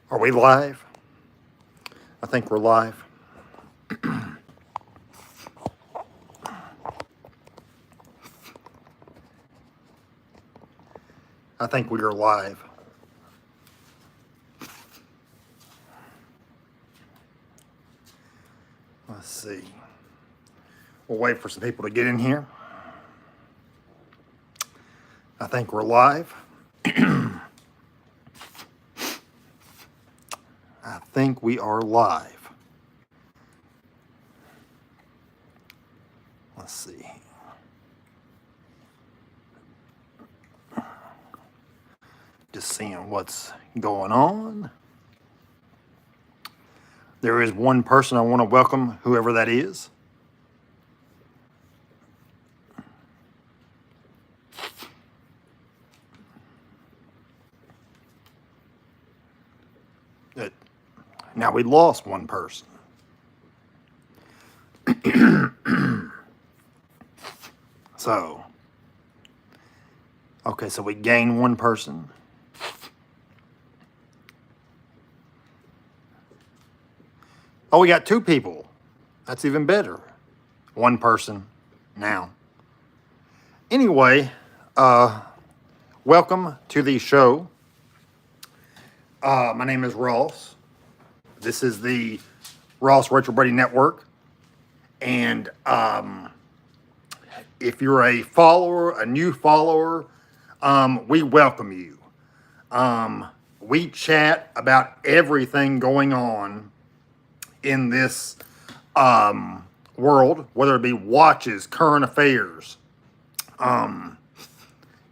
Are we live? I think we're live. I think we are live. Let's see. We'll wait for some people to get in here. I think we're live. I think we are live. Let's see. Just seeing what's going on. There is one person I want to welcome, whoever that is. Now we lost one person. So, okay, so we gained one person. Oh, we got two people. That's even better. One person now. Anyway, welcome to the show. My name is Ross. This is the Ross Rachel Brady Network. And if you're a follower, a new follower, we welcome you. We chat about everything going on in this world, whether it be watches, current affairs,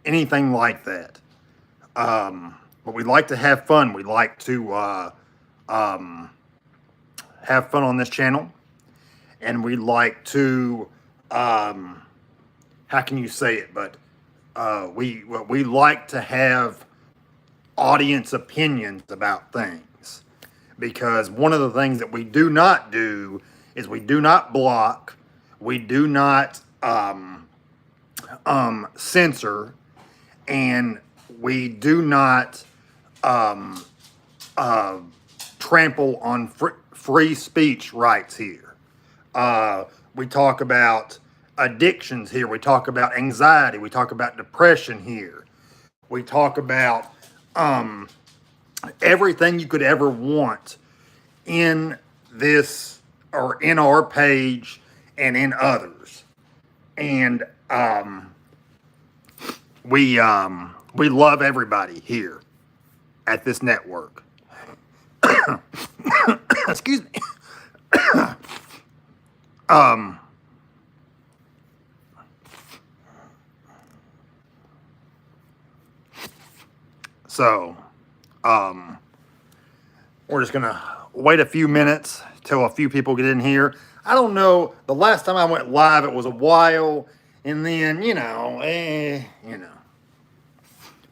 anything like that. But we like to have fun. We like to have fun on this channel. And we like to, how can you say it? But we like to have audience opinions about things. Because one of the things that we do not do is we do not block, we do not censor, and we do not trample on free speech rights here. We talk about addictions here. We talk about anxiety. We talk about depression here. We talk about everything you could ever want in this or in our page and in others. And we love everybody here at this network. Excuse me. So, we're just gonna wait a few minutes till a few people get in here. I don't know. The last time I went live, it was a while, and then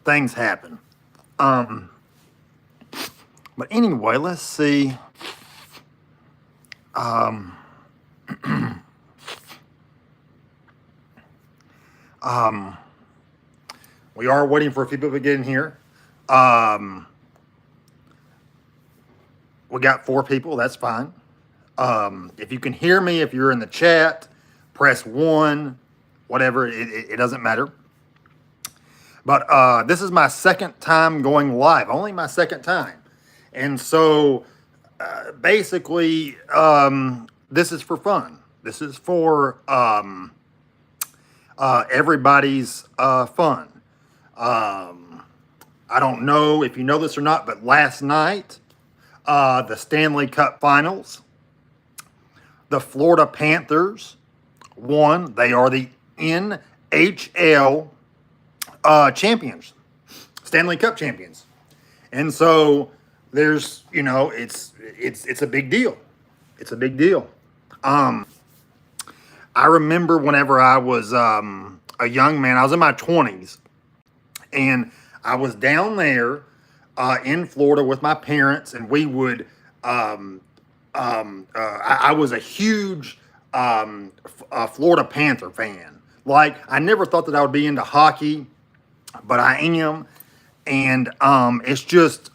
things happen. But anyway, let's see. We are waiting for a few people to get in here. We got 4 people. That's fine. If you can hear me, if you're in the chat, press 1, whatever. It doesn't matter. But this is my second time going live. Only my second time. And so basically, this is for fun. This is for everybody's fun. I don't know if you know this or not, but last night, the Stanley Cup Finals, the Florida Panthers won. They are the NHL champions, Stanley Cup champions. And so there's, it's a big deal. It's a big deal. I remember whenever I was a young man, I was in my 20s, and I was down there in Florida with my parents, and we would, I was a huge Florida Panther fan. Like, I never thought that I would be into hockey, but I am. And it's just,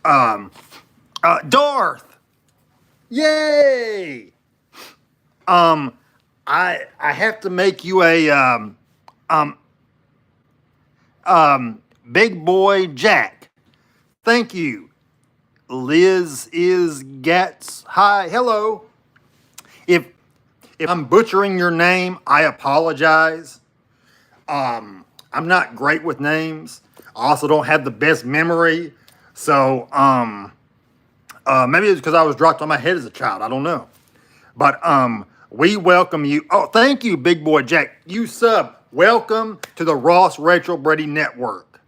Darth. Yay! I have to make you a Big Boy Jack. Thank you. Liz is Gats. Hi, hello. If I'm butchering your name, I apologize. I'm not great with names. I also don't have the best memory. So maybe it's because I was dropped on my head as a child. I don't know. But we welcome you. Oh, thank you, Big Boy Jack. You sub. Welcome to the Ross Rachel Brady Network.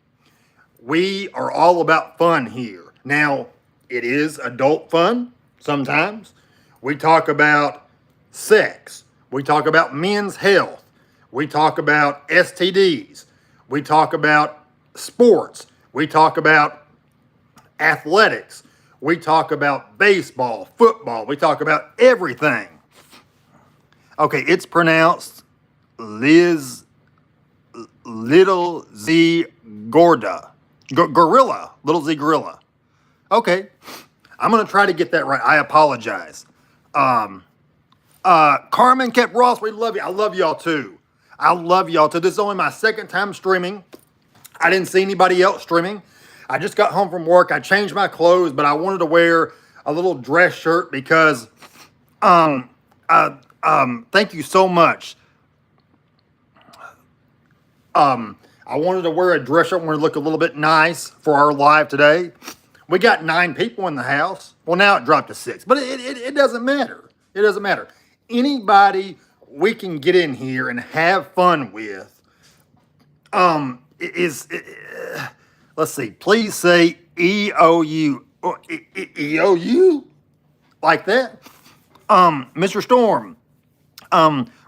We are all about fun here. Now, it is adult fun sometimes. We talk about sex. We talk about men's health. We talk about STDs. We talk about sports. We talk about athletics. We talk about baseball, football. We talk about everything. Okay, it's pronounced Liz Little Z Gorda. Gorilla. Little Z Gorilla. Okay. I'm going to try to get that right. I apologize. Carmen kept Ross, we love you. I love y'all too. I love y'all too. This is only my second time streaming. I didn't see anybody else streaming. I just got home from work. I changed my clothes, but I wanted to wear a little dress shirt because thank you so much. I wanted to wear a dress shirt. I wanted to look a little bit nice for our live today. We got 9 people in the house. Well, now it dropped to 6, but it doesn't matter. It doesn't matter. Anybody we can get in here and have fun with let's see. Please say EOU. EOU? Like that? Mr. Storm.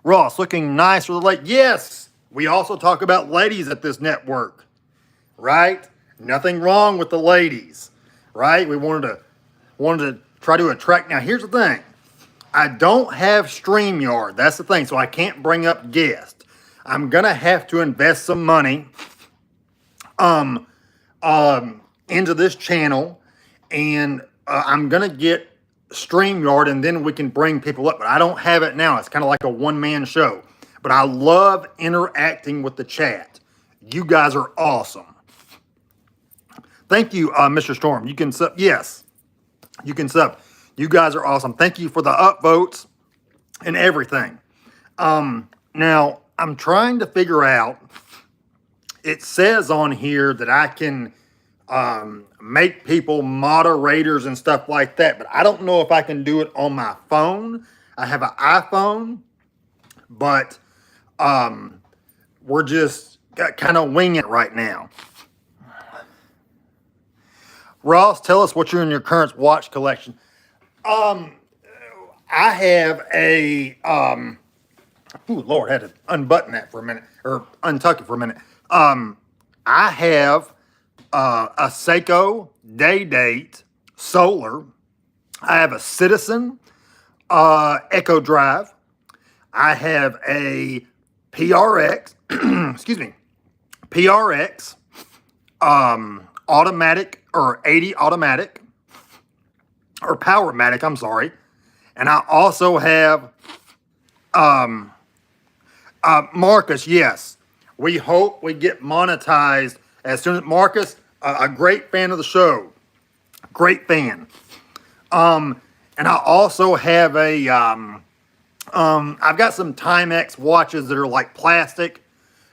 Ross, looking nice for the lake. Yes, we also talk about ladies at this network, right? Nothing wrong with the ladies, right? We wanted to try to attract. Now, here's the thing. I don't have StreamYard. That's the thing. So I can't bring up guests. I'm going to have to invest some money into this channel, and I'm going to get StreamYard, and then we can bring people up. But I don't have it now. It's kind of like a one-man show. But I love interacting with the chat. You guys are awesome. Thank you, Mr. Storm. You can sub. Yes, you can sub. You guys are awesome. Thank you for the upvotes and everything. Now, I'm trying to figure out, it says on here that I can make people moderators and stuff like that, but I don't know if I can do it on my phone. I have an iPhone, but we're just kind of winging it right now. Ross, tell us what you're in your current watch collection. I have a, Lord, I had to unbutton that for a minute, or untuck it for a minute. I have a Seiko Day-Date Solar. I have a Citizen Echo Drive. I have a PRX, excuse me, PRX automatic, or 80 automatic, or Powermatic, I'm sorry. And I also have Marcus, yes. We hope we get monetized as soon as Marcus, a great fan of the show. Great fan. And I also have a I've got some Timex watches that are like plastic,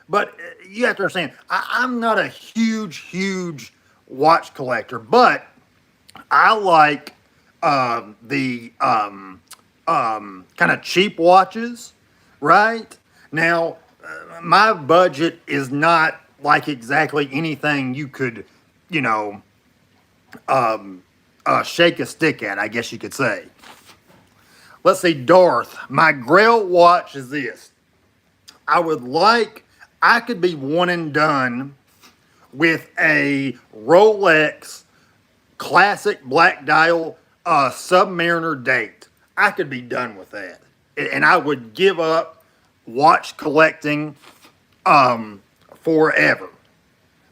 but you have to understand, I'm not a huge watch collector, but I like the kind of cheap watches, right? Now, my budget is not like exactly anything you could, shake a stick at, I guess you could say. Let's see, Darth. My Grail watch is this. I could be one and done with a Rolex classic black dial Submariner date. I could be done with that. And I would give up watch collecting forever,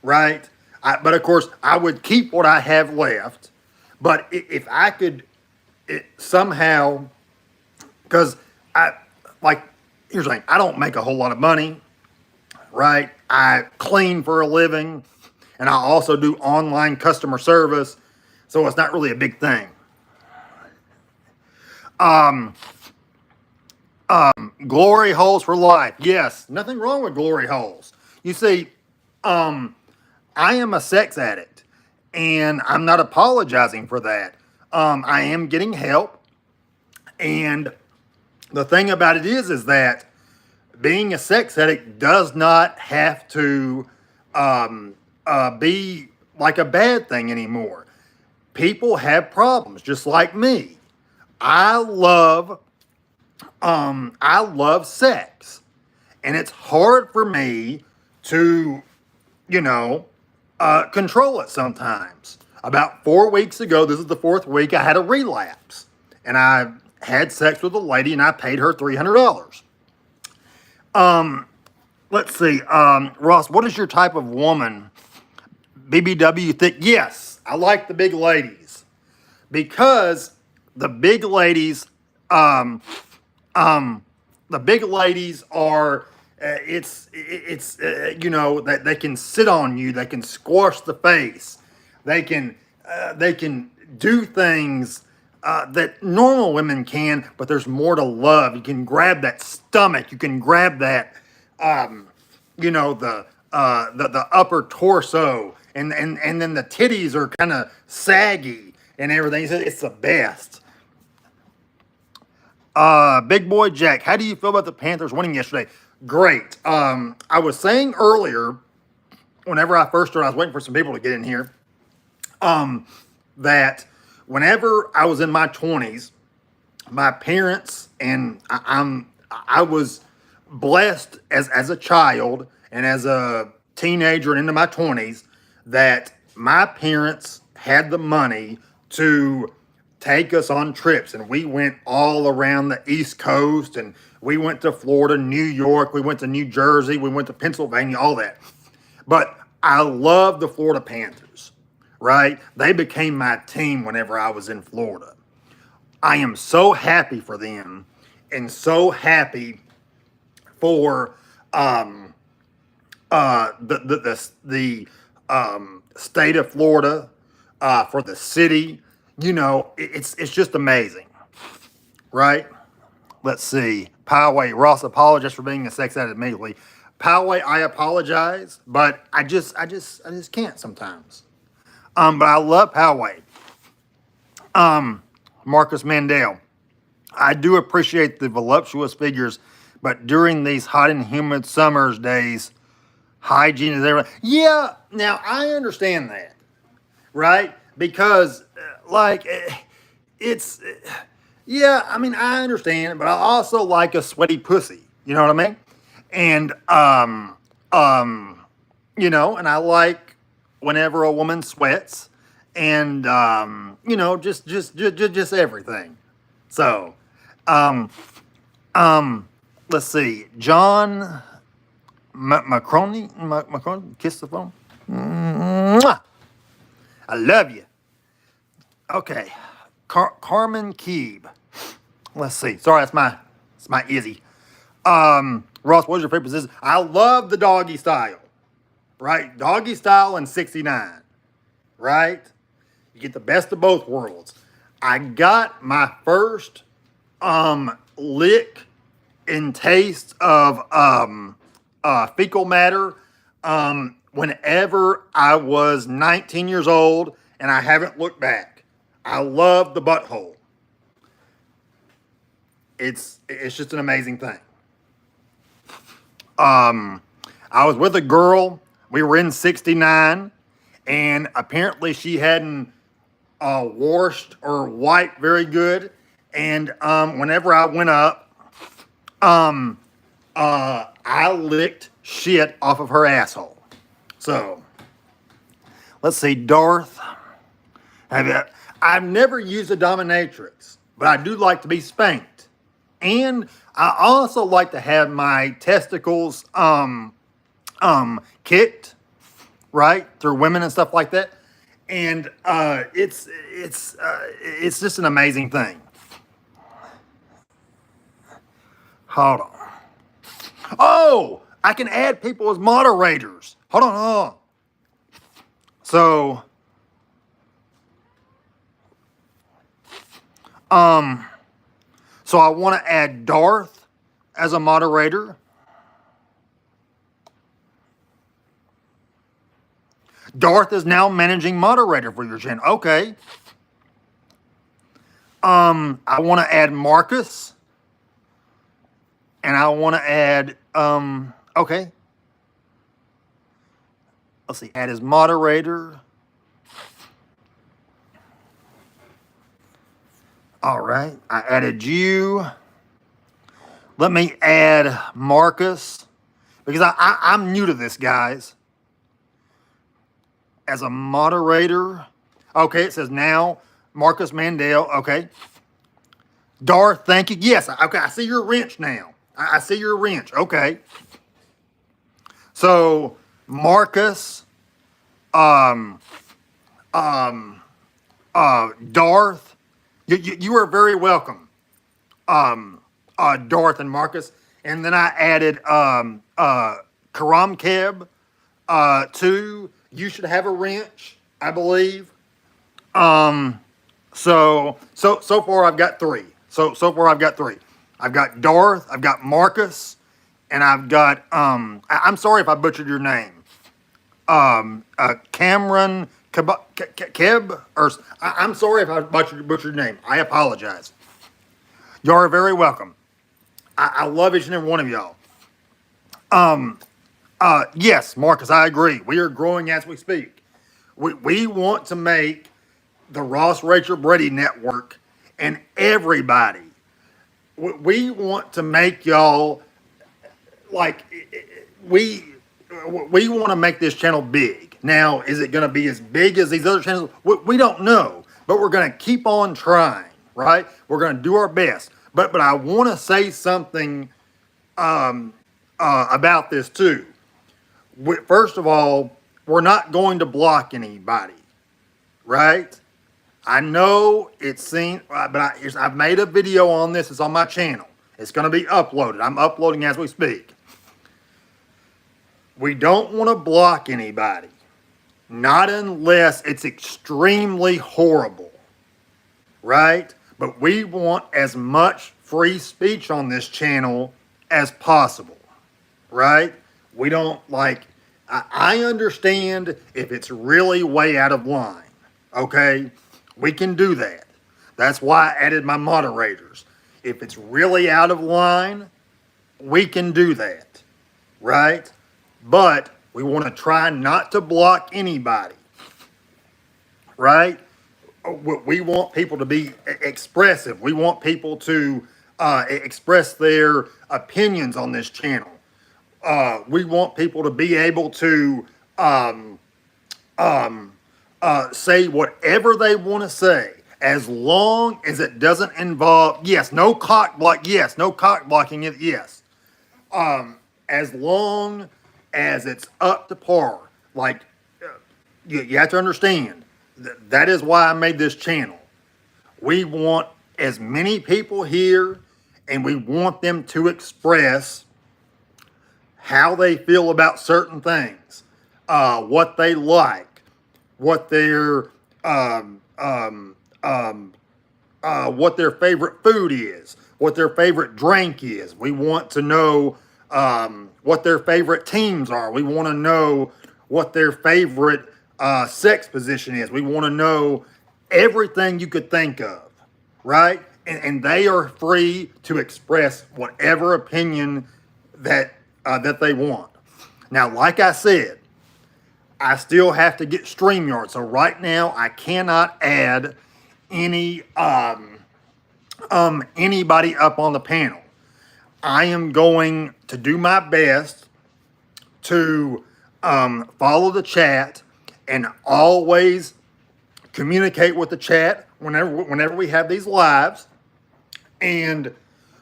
right? But of course, I would keep what I have left. But if I could somehow, because I like, here's the thing, I don't make a whole lot of money, right? I clean for a living, and I also do online customer service, so it's not really a big thing. Glory holes for life. Yes, nothing wrong with glory holes. You see, I am a sex addict, and I'm not apologizing for that. I am getting help, and the thing about it is that being a sex addict does not have to be like a bad thing anymore. People have problems, just like me. I love sex, and it's hard for me to, you know, control it sometimes. About 4 weeks ago, this is the fourth week, I had a relapse, and I had sex with a lady, and I paid her $300. Let's see, Ross, what is your type of woman? BBW thick? Yes, I like the big ladies, because the big ladies, um, the big ladies are, you know, that they can sit on you, they can squash the face, they can do things that normal women can, but there's more to love. You can grab that stomach, you can grab that, you know, the upper torso, and then the titties are kind of saggy and everything. It's the best. Big boy Jack, how do you feel about the Panthers winning yesterday? Great. I was saying earlier, whenever I first started, I was waiting for some people to get in here, that whenever I was in my 20s, my parents, and I was blessed as a child and as a teenager and into my 20s, that my parents had the money to take us on trips, and we went all around the East Coast, and we went to Florida, New York, we went to New Jersey, we went to Pennsylvania, all that. But I love the Florida Panthers, right? They became my team whenever I was in Florida. I am so happy for them, and so happy for the state of Florida, for the city. You know, it's just amazing, right? Let's see. Poway, Ross, apologize for being a sex addict immediately. Poway, I apologize, but I just can't sometimes. But I love Poway. Marcus Mandel, I do appreciate the voluptuous figures, but during these hot and humid summer's days, hygiene is everything. Yeah, now I understand that, right? Because, it's, yeah, I mean, I understand, but I also like a sweaty pussy. You know what I mean? And, you know, and I like whenever a woman sweats, and, you know, just everything. So, let's see, John Macroni, kiss the phone. Mwah! I love you. Okay, Carmen Keeb. Let's see. Sorry, it's my Izzy. Ross, what's your favorite position? I love the doggy style, right? Doggy style and 69, right? You get the best of both worlds. I got my first lick and taste of fecal matter whenever I was 19 years old, and I haven't looked back. I love the butthole. It's just an amazing thing. I was with a girl. We were in 69, and apparently she hadn't washed or wiped very good. And whenever I went up, I licked shit off of her asshole. So, let's see, Darth. I've never used a dominatrix, but I do like to be spanked. And I also like to have my testicles kicked, right, through women and stuff like that. And it's just an amazing thing. Hold on. Oh, I can add people as moderators. Hold on. So, so I want to add Darth as a moderator. Darth is now managing moderator for your channel. Okay. I want to add Marcus. And I want to add, okay. Let's see, add as moderator. All right, I added you. Let me add Marcus, because I'm new to this, guys. As a moderator. Okay, it says now Marcus Mandel. Okay. Darth, thank you. Yes, okay, I see your wrench now. I see your wrench. Okay. So Marcus, Darth, you are very welcome. Darth and Marcus. And then I added Karam Keb too. You should have a wrench, I believe. So far I've got three. So far I've got three. I've got Darth, I've got Marcus, and I've got I'm sorry if I butchered your name. Cameron Keb, or I'm sorry if I butchered your name. I apologize. You are very welcome. I love each and every one of y'all. Yes, Marcus, I agree. We are growing as we speak. We want to make the Ross Rachel Brady Network and everybody. We want to make y'all like we want to make this channel big. Now, is it going to be as big as these other channels? We don't know, but we're going to keep on trying, right? We're going to do our best. But I want to say something about this too. First of all, we're not going to block anybody, right? I know it seems, but I've made a video on this. It's on my channel. It's going to be uploaded. I'm uploading as we speak. We don't want to block anybody, not unless it's extremely horrible, right? But we want as much free speech on this channel as possible, right? We don't like, I understand if it's really way out of line, okay? We can do that. That's why I added my moderators. If it's really out of line, we can do that, right? But we want to try not to block anybody, right? We want people to be expressive. We want people to express their opinions on this channel. We want people to be able to say whatever they want to say, as long as it doesn't involve, yes, no cock block, yes, no cock blocking it, yes. As long as it's up to par. Like, you have to understand, that is why I made this channel. We want as many people here, and we want them to express how they feel about certain things, what they like, what their favorite food is, what their favorite drink is. We want to know what their favorite teams are. We want to know what their favorite sex position is. We want to know everything you could think of, right? And they are free to express whatever opinion that they want. Now, like I said, I still have to get StreamYard. So right now, I cannot add any anybody up on the panel. I am going to do my best to follow the chat and always communicate with the chat whenever we have these lives. And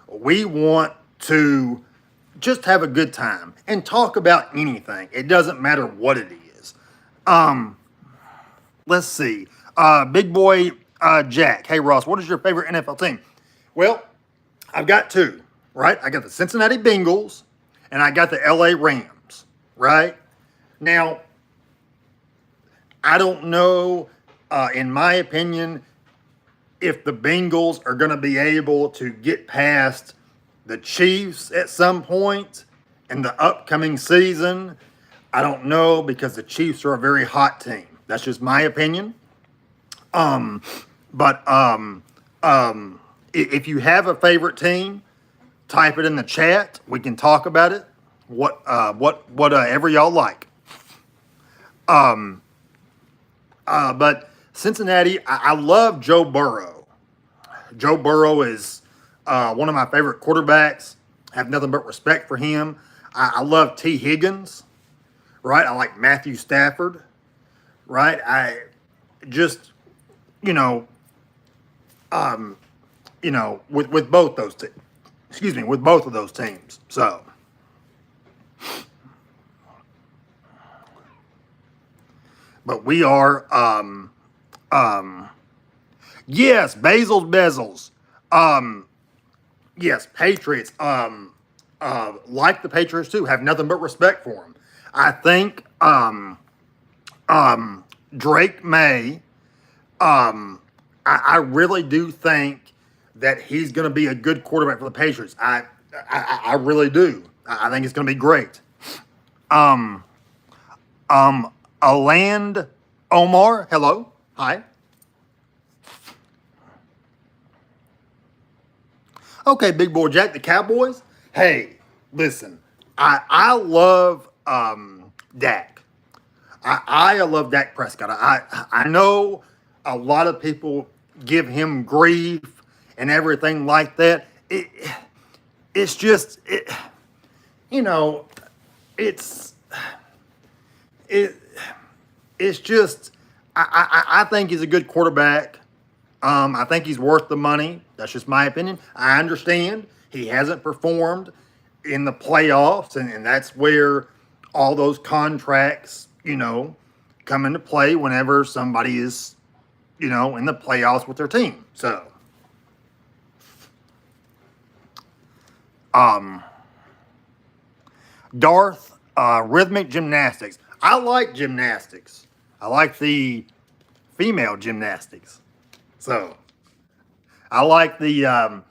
we want to just have a good time and talk about anything. It doesn't matter what it is. let's see. Big boy Jack. Hey, Ross, what is your favorite NFL team? Well, I've got two, right? I got the Cincinnati Bengals and I got the LA Rams, right? Now, I don't know, in my opinion, if the Bengals are going to be able to get past the Chiefs at some point in the upcoming season. I don't know, because the Chiefs are a very hot team. That's just my opinion. If you have a favorite team, type it in the chat. We can talk about it. Whatever y'all like. But Cincinnati, I love Joe Burrow. Joe Burrow is one of my favorite quarterbacks. I have nothing but respect for him. I love T. Higgins, right? I like Matthew Stafford, right? I just, with both those with both of those teams. So, but we are, yes, Basil's Bezels. Yes, Patriots. Like the Patriots too, have nothing but respect for them. I think Drake May. I really do think that he's going to be a good quarterback for the Patriots. I really do. I think it's going to be great. Aland Omar, hello, hi. Okay, Big Boy Jack, the Cowboys. Hey, listen, I love Dak. I love Dak Prescott. I know a lot of people give him grief and everything like that. It's just it's just I think he's a good quarterback. I think he's worth the money. That's just my opinion. I understand he hasn't performed in the playoffs, and that's where all those contracts, come into play whenever somebody is, in the playoffs with their team. So, Darth, rhythmic gymnastics. I like gymnastics. I like the female gymnastics. So, I like the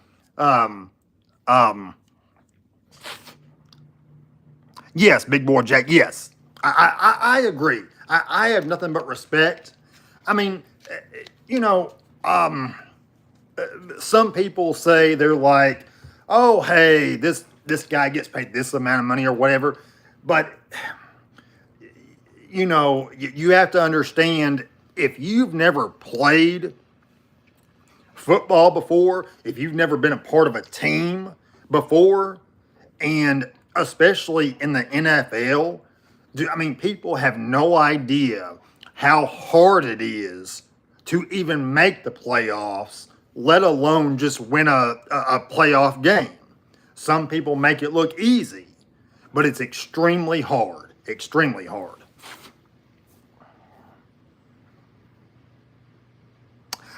yes, Big Boy Jack. Yes, I agree. I have nothing but respect. I mean, some people say they're like, oh, hey, this guy gets paid this amount of money or whatever, but you have to understand, if you've never played football before, if you've never been a part of a team before, and especially in the NFL, people have no idea how hard it is to even make the playoffs, let alone just win a playoff game. Some people make it look easy, but it's extremely hard. Extremely hard.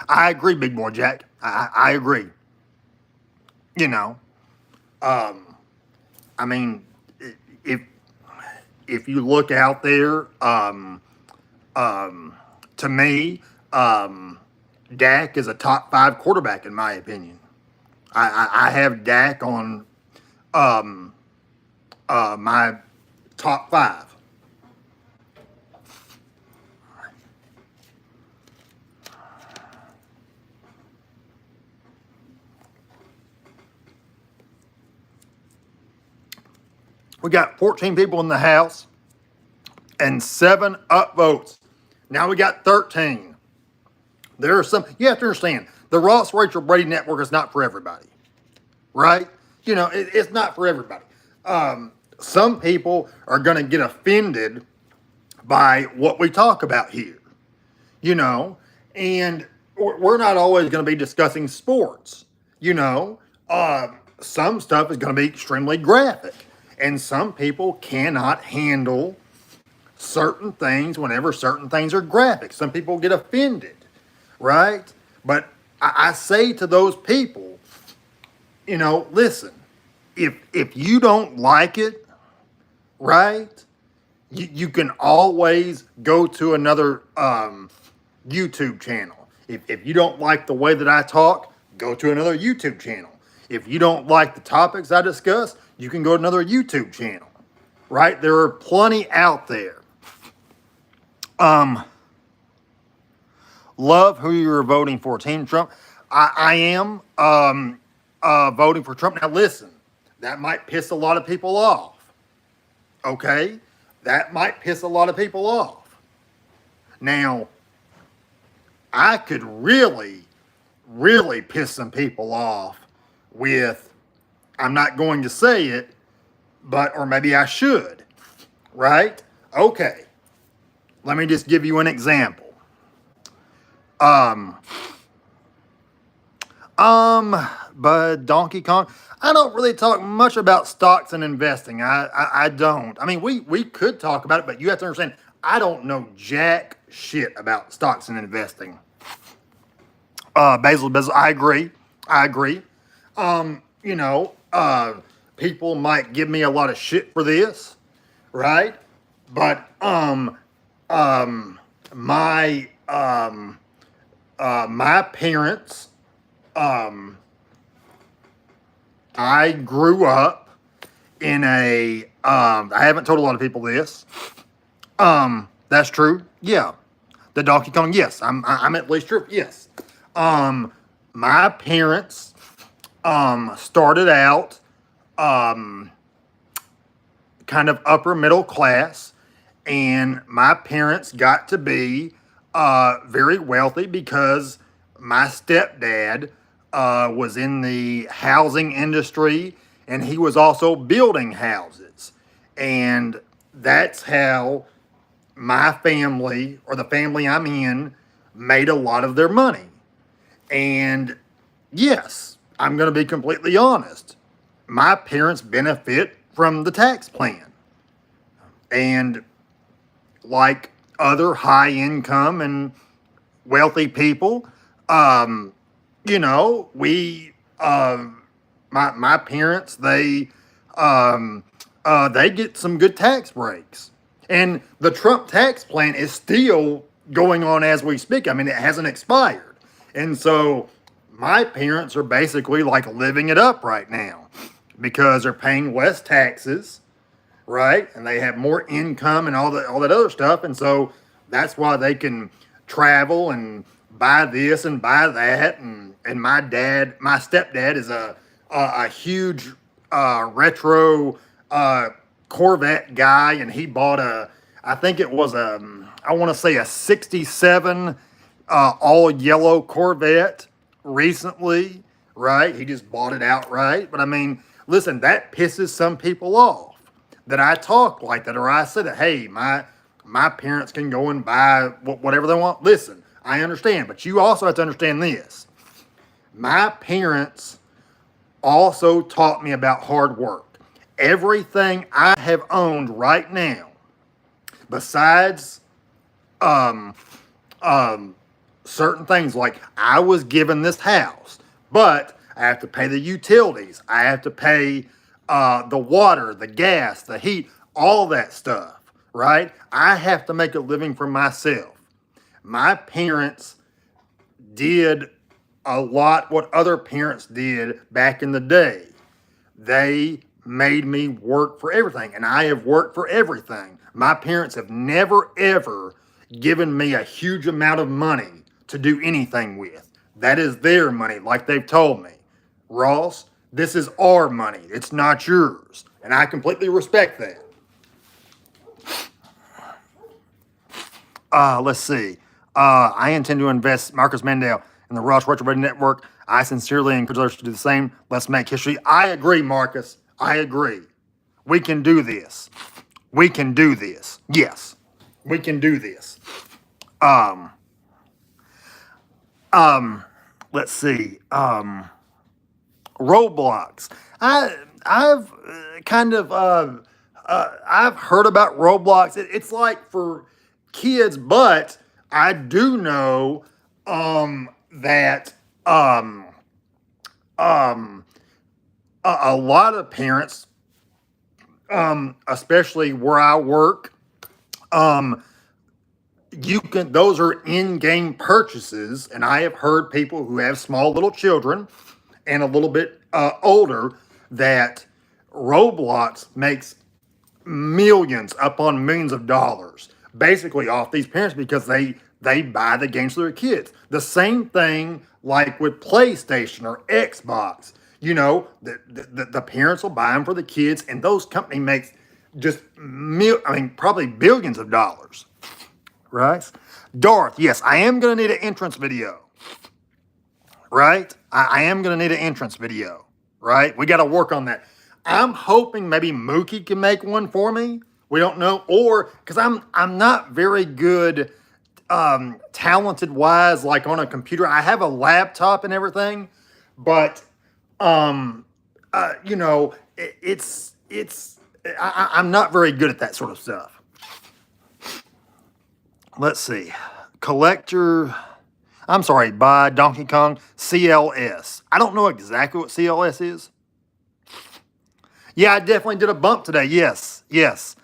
I agree, Big Boy Jack. I agree. If you look out there, to me, Dak is a top 5 quarterback in my opinion. I have Dak on my top 5. We got 14 people in the house and 7 upvotes. Now we got 13. There are some, you have to understand, the Ross Rachel Brady Network is not for everybody, right? It's not for everybody. Some people are going to get offended by what we talk about here, and we're not always going to be discussing sports, some stuff is going to be extremely graphic, and some people cannot handle certain things whenever certain things are graphic. Some people get offended, right? But I say to those people, listen, if you don't like it, right, you can always go to another YouTube channel. If you don't like the way that I talk, go to another YouTube channel. If you don't like the topics I discuss, you can go to another YouTube channel, right? There are plenty out there. Love who you're voting for. Team Trump. I am voting for Trump. Now listen, that might piss a lot of people off. Okay? That might piss a lot of people off. Now, I could really, really piss some people off with, I'm not going to say it, or maybe I should, right? Okay. Let me just give you an example. But Donkey Kong, I don't really talk much about stocks and investing. I don't. I mean, we could talk about it, but you have to understand, I don't know jack shit about stocks and investing. Basil, I agree. People might give me a lot of shit for this, right? But my parents, I grew up in a, I haven't told a lot of people this. That's true. Yeah. The Donkey Kong. Yes. I'm at least true. Yes. My parents, started out, kind of upper middle class, and my parents got to be, very wealthy because my stepdad, was in the housing industry, and he was also building houses. And that's how my family, or the family I'm in, made a lot of their money. And yes, I'm going to be completely honest. My parents benefit from the tax plan. And like other high income and wealthy people, my parents, they get some good tax breaks. And the Trump tax plan is still going on as we speak. I mean, it hasn't expired. And so my parents are basically like living it up right now because they're paying less taxes, right? And they have more income and all that other stuff. And so that's why they can travel and buy this and buy that. And my stepdad is a huge retro Corvette guy, and he bought I think it was I want to say a 67 all yellow Corvette recently, right? He just bought it outright. But I mean, listen, that pisses some people off that I talk like that, or I say that, hey, my parents can go and buy whatever they want. Listen, I understand, but you also have to understand this. My parents also taught me about hard work. Everything I have owned right now, besides certain things, like I was given this house, but I have to pay the utilities. I have to pay the water, the gas, the heat, all that stuff, right? I have to make a living for myself. My parents did a lot what other parents did back in the day. They made me work for everything, and I have worked for everything. My parents have never, ever given me a huge amount of money to do anything with. That is their money, like they've told me. Ross, this is our money. It's not yours. And I completely respect that. Let's see. I intend to invest, Marcus Mandel, in the Ross Rachel Brady Network. I sincerely encourage others to do the same. Let's make history. I agree, Marcus. I agree. We can do this. We can do this. Yes, we can do this. Let's see. Roblox. I've kind of I've heard about Roblox. It's like for kids, but I do know that um, a lot of parents, especially where I work, um, those are in-game purchases, and I have heard people who have small little children and a little bit older that Roblox makes millions upon millions of dollars basically off these parents because they buy the games for their kids. The same thing like with PlayStation or Xbox. You know, the parents will buy them for the kids, and those company makes just probably billions of dollars. Right? Darth, yes, I am going to need an entrance video. Right? I am going to need an entrance video. Right? We got to work on that. I'm hoping maybe Mookie can make one for me. We don't know. Or, because I'm not very good talented wise, like on a computer. I have a laptop and everything, but you know, I'm not very good at that sort of stuff. Let's see. Collector, I'm sorry, by Donkey Kong, CLS. I don't know exactly what CLS is. Yeah, I definitely did a bump today. Yes, yes.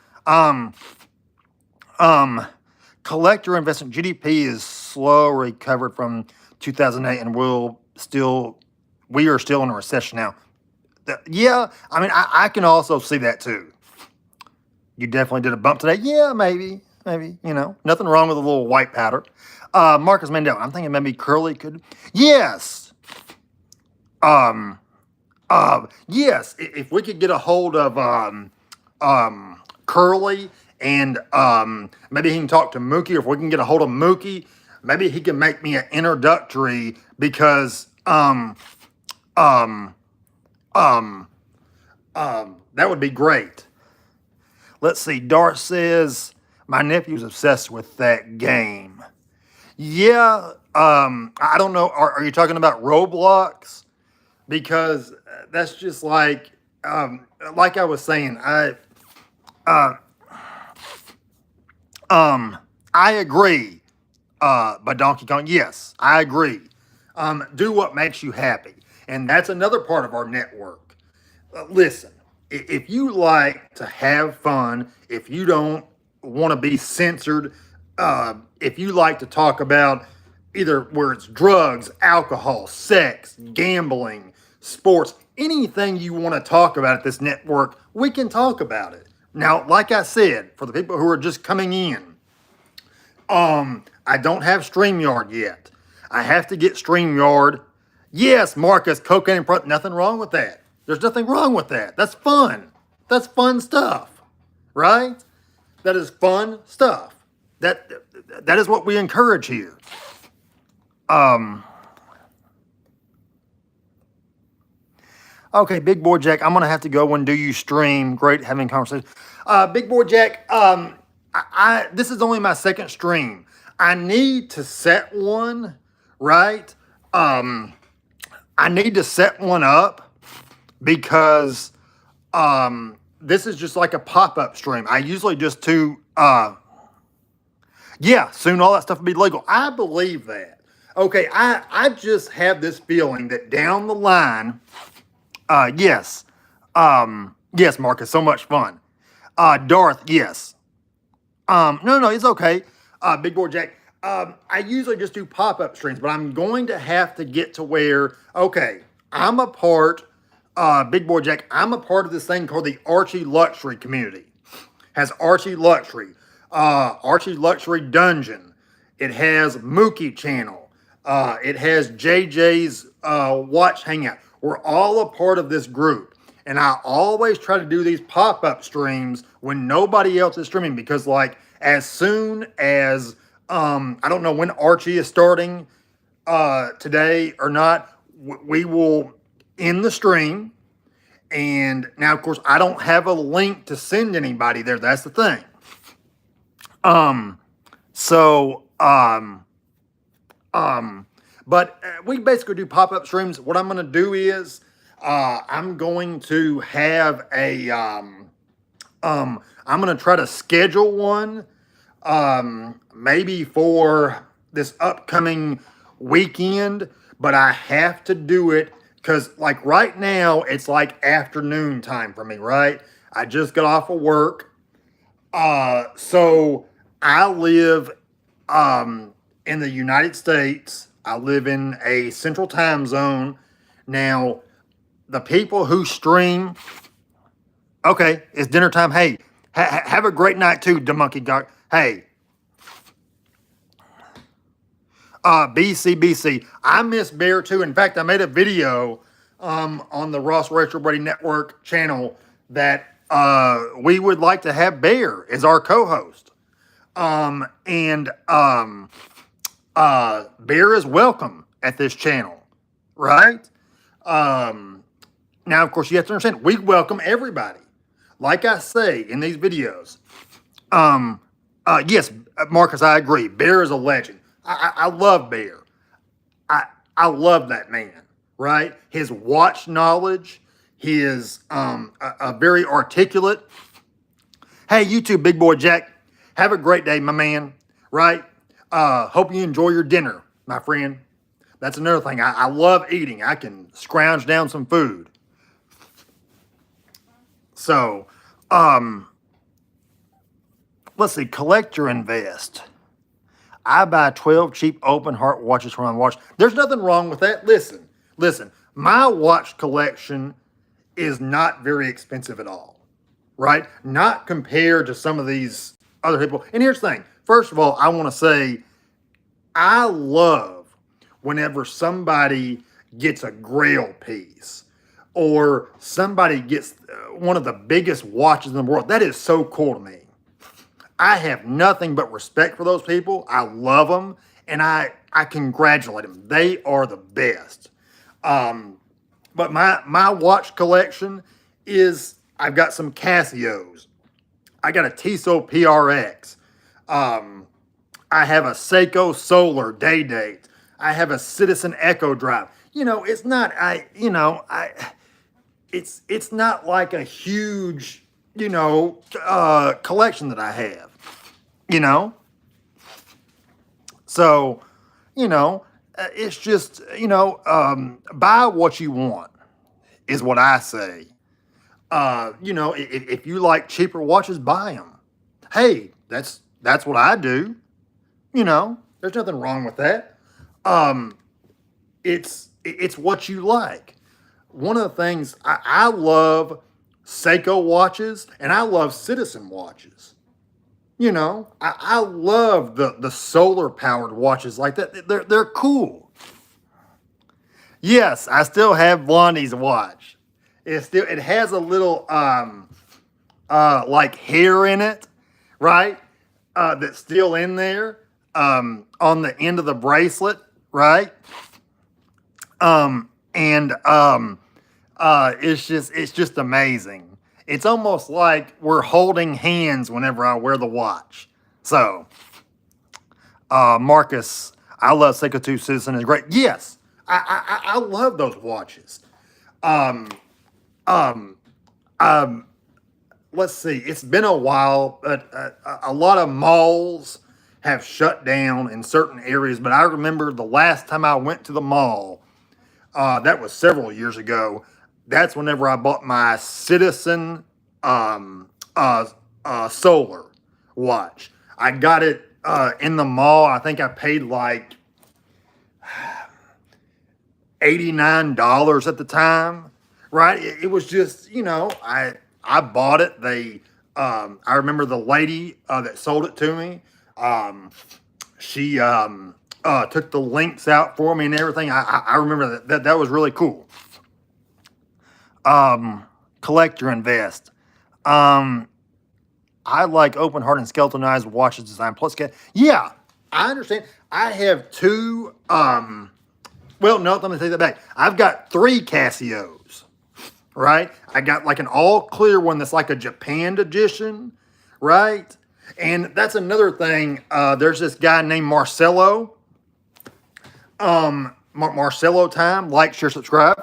Collector investment GDP is slow recovered from 2008, and we are still in a recession now. Yeah, I mean, I can also see that too. You definitely did a bump today. Yeah, maybe, you know, nothing wrong with a little white powder. Marcus Mandel, I'm thinking maybe Curly could. Yes. Yes, if we could get a hold of Curly and maybe he can talk to Mookie, or if we can get a hold of Mookie, maybe he can make me an introductory because that would be great. Let's see. Dart says my nephew's obsessed with that game. Yeah, I don't know. Are you talking about Roblox? Because that's just like I was saying, I agree. But Donkey Kong, yes, I agree. Do what makes you happy, and that's another part of our network. Listen, if you like to have fun, if you don't want to be censored, if you like to talk about either where it's drugs, alcohol, sex, gambling, sports, anything you want to talk about at this network, we can talk about it. Now, like I said, for the people who are just coming in, I don't have StreamYard yet. I have to get StreamYard. Yes, Marcus, cocaine and front, nothing wrong with that. There's nothing wrong with that. That's fun. That's fun stuff, right? That is fun stuff. That is what we encourage here. Okay, Big Boy Jack, I'm gonna have to go and do you stream. Great having conversation. Big Boy Jack, this is only my second stream. I need to set one, right? I need to set one up because this is just like a pop-up stream. I usually just yeah, soon all that stuff will be legal. I believe that. Okay, I just have this feeling that down the line, yes, yes, Marcus, so much fun. Darth, yes. No, it's okay. Big Boy Jack, I usually just do pop-up streams, but I'm going to have to get to where, okay, I'm a part, Big Boy Jack, I'm a part of this thing called the Archie Luxury community. Has Archie Luxury, Archie Luxury Dungeon. It has Mookie Channel. It has JJ's Watch Hangout. We're all a part of this group. And I always try to do these pop-up streams when nobody else is streaming because, like, as soon as, I don't know when Archie is starting today or not, we will end the stream. And now, of course, I don't have a link to send anybody there. That's the thing. But we basically do pop-up streams. What I'm going to do is I'm going to have a I'm going to try to schedule one, maybe for this upcoming weekend, but I have to do it because, like, right now, it's like afternoon time for me, right? I just got off of work. So I live in the United States. I live in a central time zone. Now, the people who stream, okay, it's dinner time. Hey, have a great night too, Monkey Gawk. Hey, BC. I miss Bear too. In fact, I made a video on the Ross Rachel Brady Network channel that we would like to have Bear as our co-host. Bear is welcome at this channel, right? Now, of course, you have to understand, we welcome everybody. Like I say in these videos, yes, Marcus, I agree. Bear is a legend. I love Bear. I love that man, right? His watch knowledge, his a very articulate. Hey, you too, Big Boy Jack. Have a great day, my man, right? Hope you enjoy your dinner, my friend. That's another thing. I love eating. I can scrounge down some food. So, let's see, collect or invest. I buy 12 cheap open heart watches from my watch. There's nothing wrong with that. Listen, my watch collection is not very expensive at all, right? Not compared to some of these other people. And here's the thing. First of all, I want to say I love whenever somebody gets a Grail piece or somebody gets one of the biggest watches in the world. That is so cool to me. I have nothing but respect for those people. I love them, and I congratulate them. They are the best. But my watch collection is, I've got some Casios. I got a Tissot PRX. I have a Seiko Solar Day Date. I have a Citizen Echo Drive. You know, it's not it's not like a huge, collection that I have. So, it's just, buy what you want is what I say. If you like cheaper watches, buy them. Hey, that's what I do. There's nothing wrong with that. It's what you like. One of the things I love Seiko watches and I love Citizen watches. I love the solar powered watches like that. They're cool. Yes, I still have Blondie's watch. It has a little like hair in it, right? That's still in there on the end of the bracelet, right? It's just amazing. It's almost like we're holding hands whenever I wear the watch. So, Marcus, I love Seiko 2 Citizen. It's great. Yes, I love those watches. Let's see. It's been a while, but a lot of malls have shut down in certain areas. But I remember the last time I went to the mall, that was several years ago. That's whenever I bought my Citizen Solar watch. I got it in the mall. I think I paid like $89 at the time, right? It was just, I bought it. I remember the lady that sold it to me. She took the links out for me and everything. I remember that was really cool. Collect or invest. I like open heart and skeletonized watches design plus. Yeah, I understand. I have two. Well, no, let me take that back. I've got 3 Casios, right? I got like an all clear one that's like a Japan edition, right? And that's another thing. There's this guy named Marcelo. Marcelo time. Like, share, subscribe.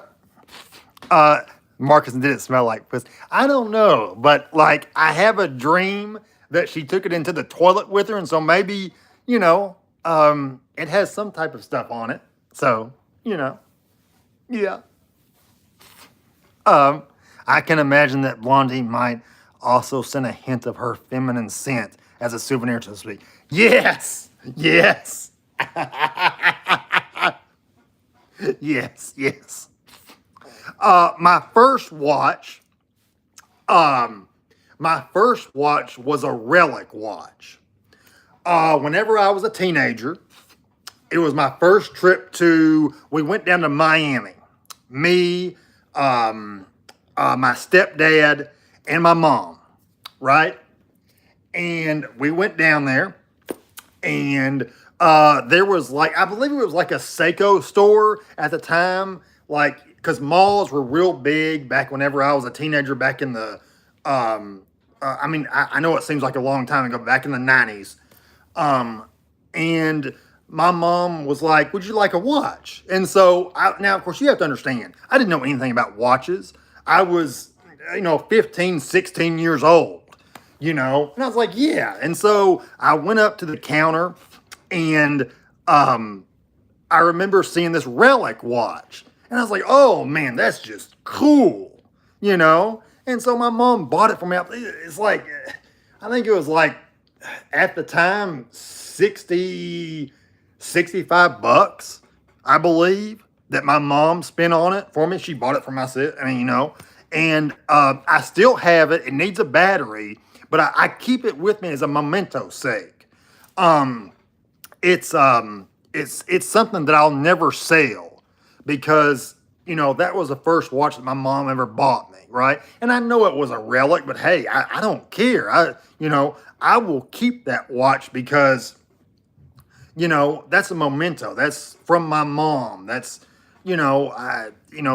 Marcus, did it smell like piss? I don't know, but like I have a dream that she took it into the toilet with her, and so maybe it has some type of stuff on it. So yeah. Um, I can imagine that Blondie might also send a hint of her feminine scent as a souvenir, so to speak. Yes, yes, yes, yes. My first watch, um, my first watch was a relic watch. Whenever I was a teenager, it was my first trip we went down to Miami. Me, my stepdad, and my mom, right? And we went down there, and there was like, I believe it was like a Seiko store at the time, like, because malls were real big back whenever I was a teenager, back in the, I know it seems like a long time ago, back in the 90s. And my mom was like, would you like a watch? And so, now, of course, you have to understand, I didn't know anything about watches. I was, 15, 16 years old, and I was like, yeah. And so I went up to the counter, and I remember seeing this relic watch. And I was like, oh, man, that's just cool, And so my mom bought it for me. It's like, I think it was like, at the time, 65 bucks, I believe, that my mom spent on it for me. She bought it for myself. And I still have it. It needs a battery, but I keep it with me as a memento sake. It's something that I'll never sell, because that was the first watch that my mom ever bought me, right? And I know it was a relic, but hey, I don't care. I will keep that watch because that's a memento. That's from my mom. That's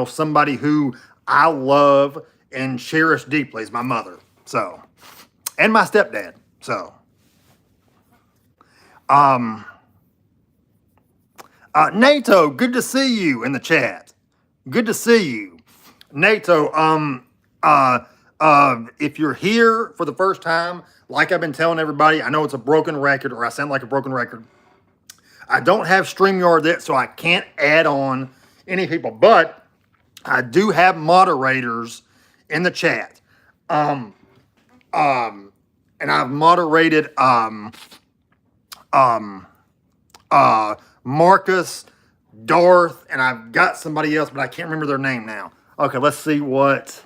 somebody who I love and cherish deeply is my mother. So, and my stepdad. So, NATO, good to see you in the chat. Good to see you, NATO. If you're here for the first time, like I've been telling everybody, I know it's a broken record, or I sound like a broken record. I don't have StreamYard yet, so I can't add on any people, but I do have moderators in the chat. And I've moderated Marcus, Darth, and I've got somebody else, but I can't remember their name now. Okay, let's see what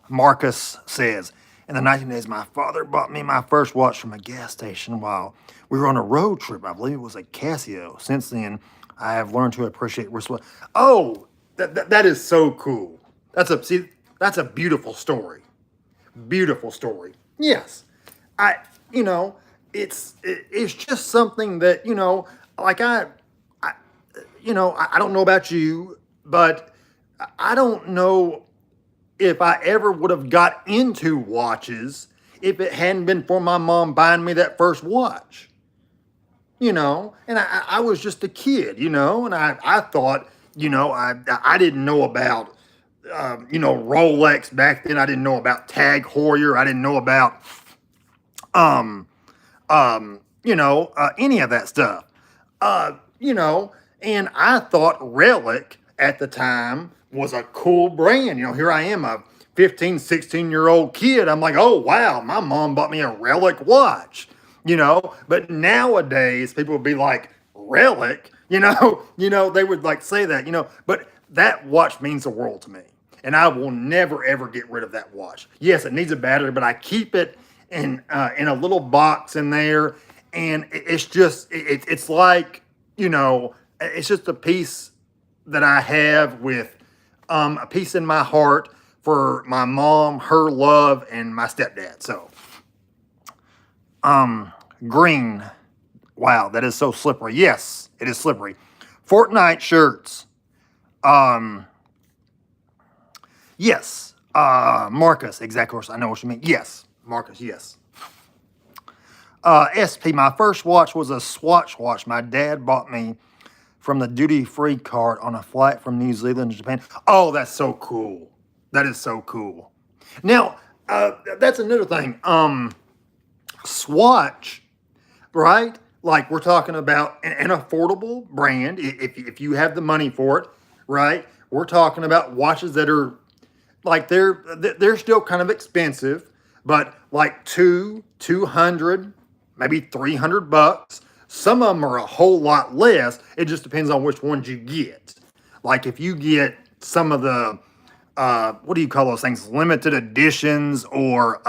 Marcus says. In the 1980s, my father bought me my first watch from a gas station while we were on a road trip. I believe it was a Casio. Since then, I have learned to appreciate wristwatch. Oh, that is so cool. That's a beautiful story. Beautiful story. Yes, it's just something that like I don't know about you, but I don't know if I ever would have got into watches if it hadn't been for my mom buying me that first watch. And I was just a kid, and I thought, I didn't know about, Rolex back then. I didn't know about Tag Heuer. I didn't know about, any of that stuff. And I thought Relic at the time was a cool brand. Here I am, a 15, 16-year-old kid. I'm like, oh, wow, my mom bought me a Relic watch, But nowadays, people would be like, Relic? They would like say that, But that watch means the world to me. And I will never, ever get rid of that watch. Yes, it needs a battery, but I keep it in a little box in there. And it's just, it's like, it's just a piece that I have with a piece in my heart for my mom, her love, and my stepdad. So, green. Wow, that is so slippery. Yes, it is slippery. Fortnite shirts. Yes. Marcus, exactly. I know what you mean. Yes, Marcus, yes. SP, my first watch was a Swatch watch my dad bought me from the duty-free cart on a flight from New Zealand to Japan. Oh, that's so cool. That is so cool. Now, that's another thing. Swatch, right? Like we're talking about an affordable brand. If you have the money for it, right? We're talking about watches that are like they're still kind of expensive, but like 200, maybe $300. Some of them are a whole lot less. It just depends on which ones you get. Like if you get some of the what do you call those things? Limited editions, or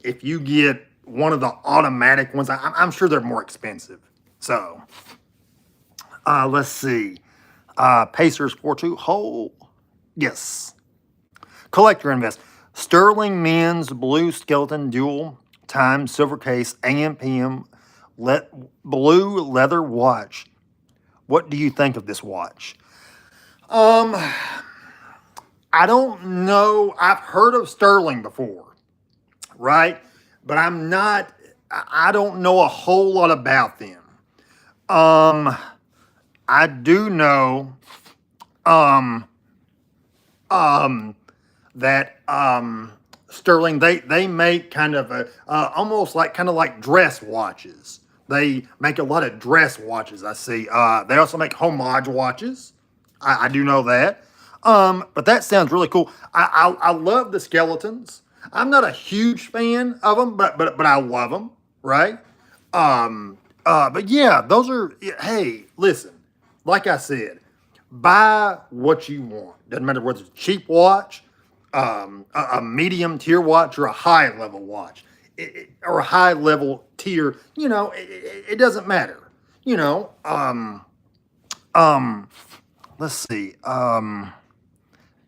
if you get one of the automatic ones, I'm sure they're more expensive. So let's see. Pacers 4-2. Yes. Collector Invest. Sterling Men's Blue Skeleton Dual Time Silver Case AM PM Blue Leather Watch. What do you think of this watch? I don't know. I've heard of Sterling before, right? But I don't know a whole lot about them. I do know that Sterling, they make kind of a almost like kind of like dress watches. They make a lot of dress watches, I see. They also make homage watches. I do know that. But that sounds really cool. I love the skeletons. I'm not a huge fan of them, but I love them, right? But yeah, those are, hey, listen, like I said, buy what you want. Doesn't matter whether it's a cheap watch, a medium tier watch, or a high level watch, or a high level tier. You know, it doesn't matter. You know, let's see.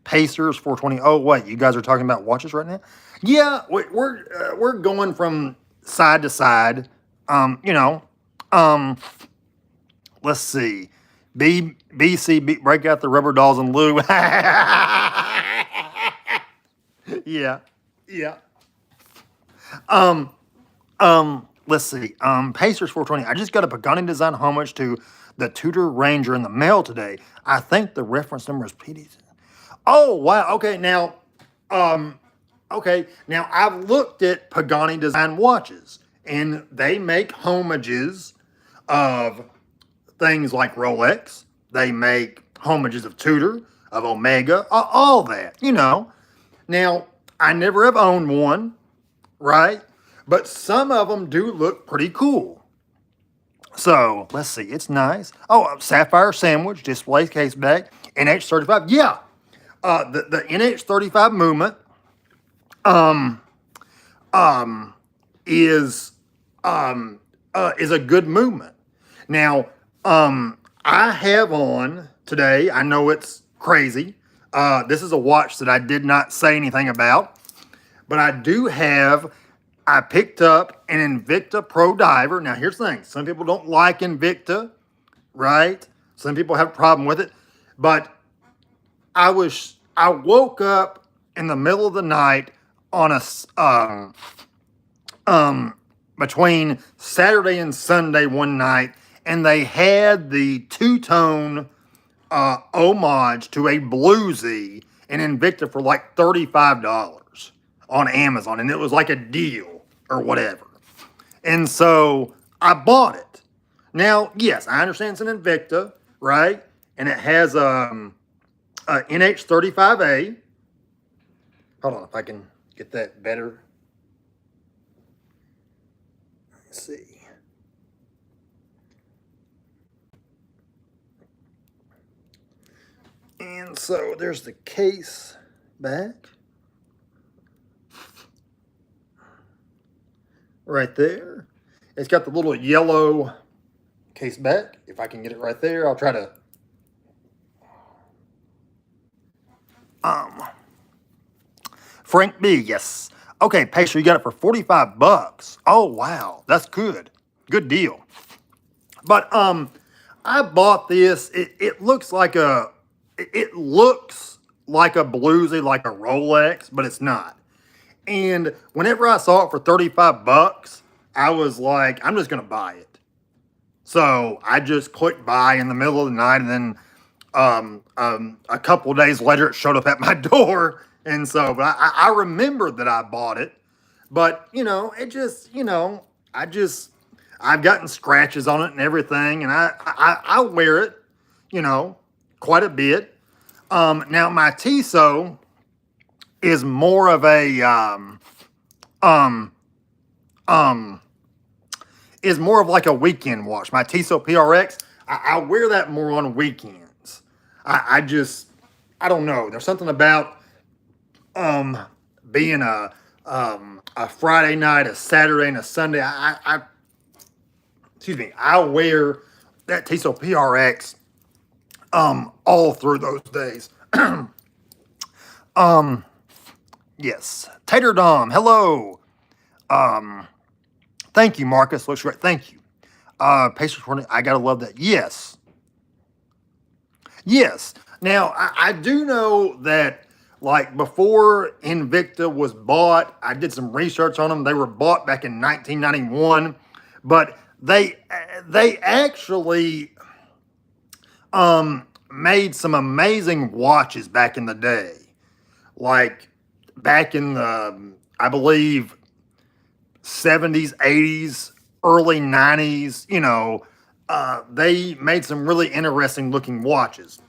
Pacers 420. Oh wait, you guys are talking about watches right now? Yeah, we're going from side to side. You know, let's see. BC break out the rubber dolls and Lou. Yeah, yeah. Let's see. Pacers 420. I just got a Pagani design homage to the Tudor Ranger in the mail today. I think the reference number is PD. Oh wow. Okay, now, I've looked at Pagani design watches, and they make homages of things like Rolex. They make homages of Tudor, of Omega, all that, you know. Now, I never have owned one, right? But some of them do look pretty cool. So, let's see. It's nice. Oh, sapphire sandwich, display case back, NH35. Yeah, the NH35 movement is a good movement. Now, I have on today, I know it's crazy. This is a watch that I did not say anything about, but I picked up an Invicta Pro Diver. Now, here's the thing. Some people don't like Invicta, right? Some people have a problem with it, but I woke up in the middle of the night on between Saturday and Sunday one night, and they had the two-tone homage to a bluesy in Invicta for like $35 on Amazon, and it was like a deal or whatever. And so I bought it. Now, yes, I understand it's an Invicta, right? And it has a NH35A. Hold on, if I can get that better. Let's see. And so there's the case back. Right there. It's got the little yellow case back. If I can get it right there, I'll try to. Frank B, yes. Okay, Pacer, you got it for $45. Oh wow, that's good. Good deal. But I bought this. It looks like a bluesy, like a Rolex, but it's not. And whenever I saw it for $35, I was like, I'm just gonna buy it. So I just clicked buy in the middle of the night, and then A couple of days later, it showed up at my door. And so, but I remember that I bought it. But, it just, I've gotten scratches on it and everything. And I wear it, quite a bit. Now, my Tissot is more of a, is more of like a weekend watch. My Tissot PRX, I wear that more on weekends. I don't know. There's something about being a Friday night, a Saturday, and a Sunday. I wear that Tissot PRX all through those days. Yes. Tater Dom, hello. Thank you, Marcus. Looks great. Thank you. Patience warning. I gotta love that. Yes. Yes. Now, I do know that, like, before Invicta was bought, I did some research on them. They were bought back in 1991, but they actually made some amazing watches back in the day. Like, back in the, I believe, 70s, 80s, early 90s, they made some really interesting looking watches.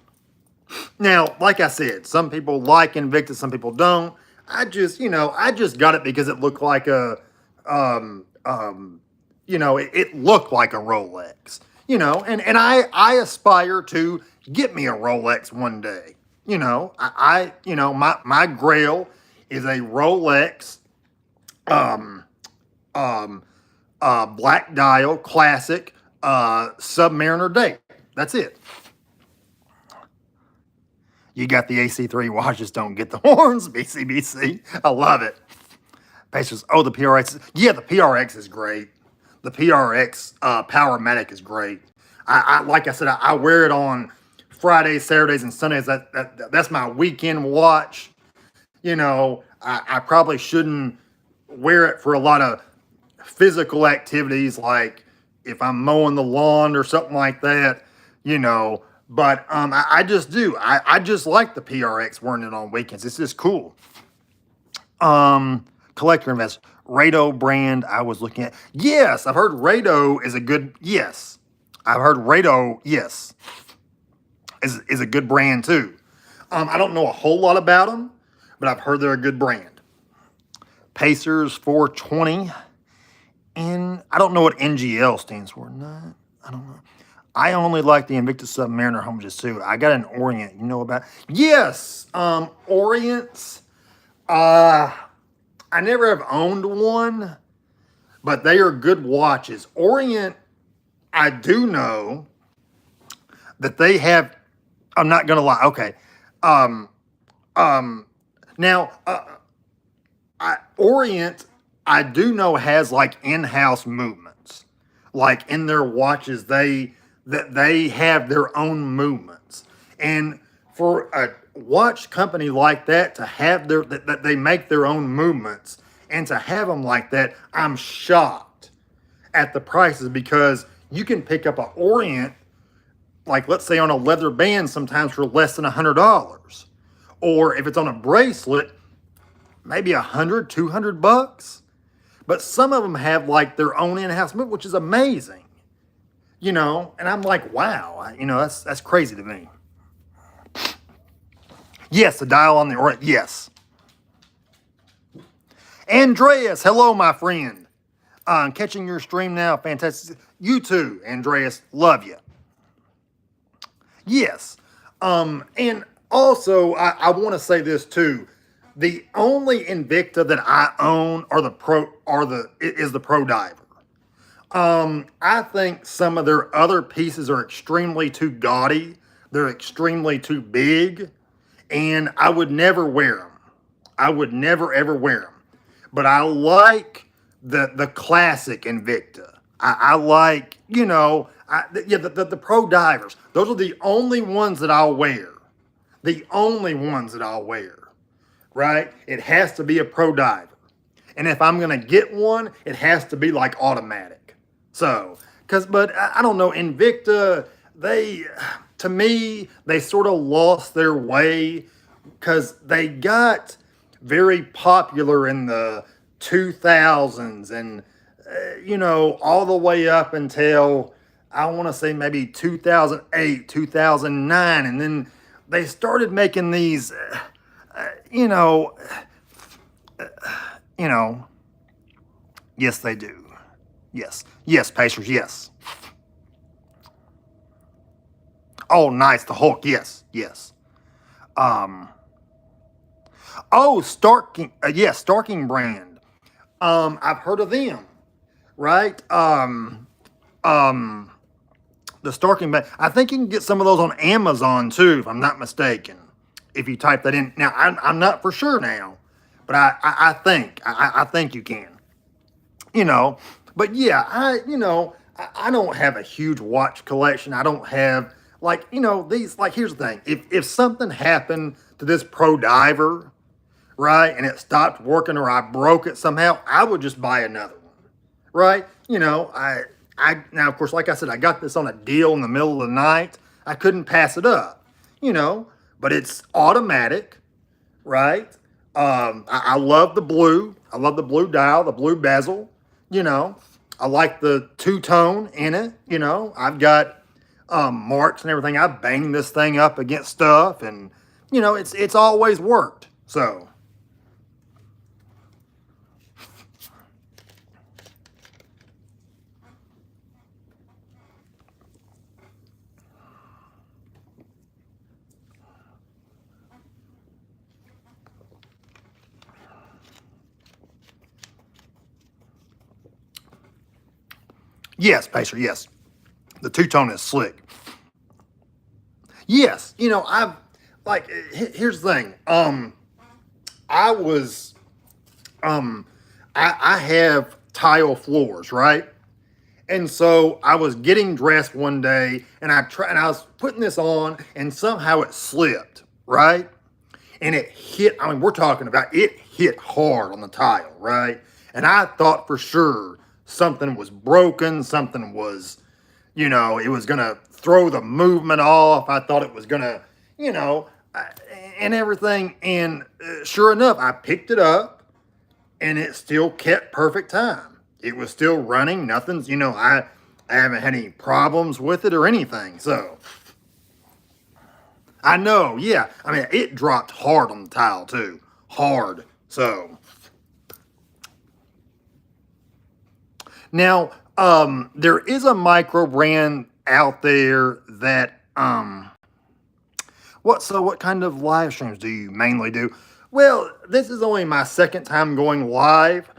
Now, like I said, some people like Invicta, some people don't. I just got it because it looked like a, it looked like a Rolex, and I aspire to get me a Rolex one day. My grail is a Rolex, black dial, classic, Submariner date. That's it. You got the AC3 watches, don't get the horns, BCBC. I love it. Patience, the PRX. Yeah, the PRX is great. The PRX Powermatic is great. Like I said, I wear it on Fridays, Saturdays, and Sundays. That's my weekend watch. I probably shouldn't wear it for a lot of physical activities, like if I'm mowing the lawn or something like that, but I just do. I just like the PRX wearing it on weekends. It's just cool. Collector Invest. Rado brand I was looking at. Yes, I've heard Rado is a good, yes. I've heard Rado, yes, is a good brand too. I don't know a whole lot about them, but I've heard they're a good brand. Pacers 420. And I don't know what NGL stands for. No, I don't know. I only like the Invicta Submariner Homages too. I got an Orient. You know about? Yes, Orients. I never have owned one, but they are good watches. Orient, I do know that they have. I'm not gonna lie. Okay. Now, Orient, I do know has like in-house movements. Like in their watches, they have their own movements. And for a watch company like that to have that they make their own movements and to have them like that, I'm shocked at the prices, because you can pick up an Orient, like let's say on a leather band, sometimes for less than $100. Or if it's on a bracelet, maybe $100, $200. But some of them have like their own in-house movement, which is amazing. And I'm like, wow, that's crazy to me. Yes, the dial on the Orient, yes. Andreas, hello, my friend. Catching your stream now, fantastic. You too, Andreas, love you. Yes, and also I want to say this too. The only Invicta that I own is the Pro Diver. I think some of their other pieces are extremely too gaudy. They're extremely too big, and I would never wear them. I would never ever wear them. But I like the classic Invicta. I like, the Pro Divers. Those are the only ones that I'll wear. The only ones that I'll wear. Right? It has to be a Pro Diver. And if I'm going to get one, it has to be like automatic. So, but I don't know, Invicta, to me, they sort of lost their way because they got very popular in the 2000s and, all the way up until, I want to say maybe 2008, 2009. And then they started making these, you know, you know, yes, they do. Yes. Yes, Pacers, yes. Oh, nice. The Hulk, yes, yes. Oh, Starking, yes, Starking brand. I've heard of them, right? The Starking brand. I think you can get some of those on Amazon too, if I'm not mistaken. If you type that in. Now, I'm not for sure now, but I think, I think you can. But yeah, I don't have a huge watch collection. I don't have these, here's the thing. If something happened to this Pro Diver, right, and it stopped working or I broke it somehow, I would just buy another one, right? Now, of course, like I said, I got this on a deal in the middle of the night. I couldn't pass it up, but it's automatic, right? I love the blue. I love the blue dial, the blue bezel, I like the two-tone in it, I've got marks and everything. I banged this thing up against stuff and, it's always worked, so. Yes, Pacer, yes. The two-tone is slick. Yes, here's the thing. I was, I have tile floors, right? And so I was getting dressed one day and I was putting this on and somehow it slipped, right? And it hit, we're talking about, it hit hard on the tile, right? And I thought for sure something was broken, something was, it was going to throw the movement off. I thought it was going to, and everything. And sure enough, I picked it up and it still kept perfect time. It was still running. Nothing's, I haven't had any problems with it or anything. So I know, yeah. It dropped hard on the tile too. Hard. So now, there is a micro brand out there that, what kind of live streams do you mainly do? Well, this is only my second time going live.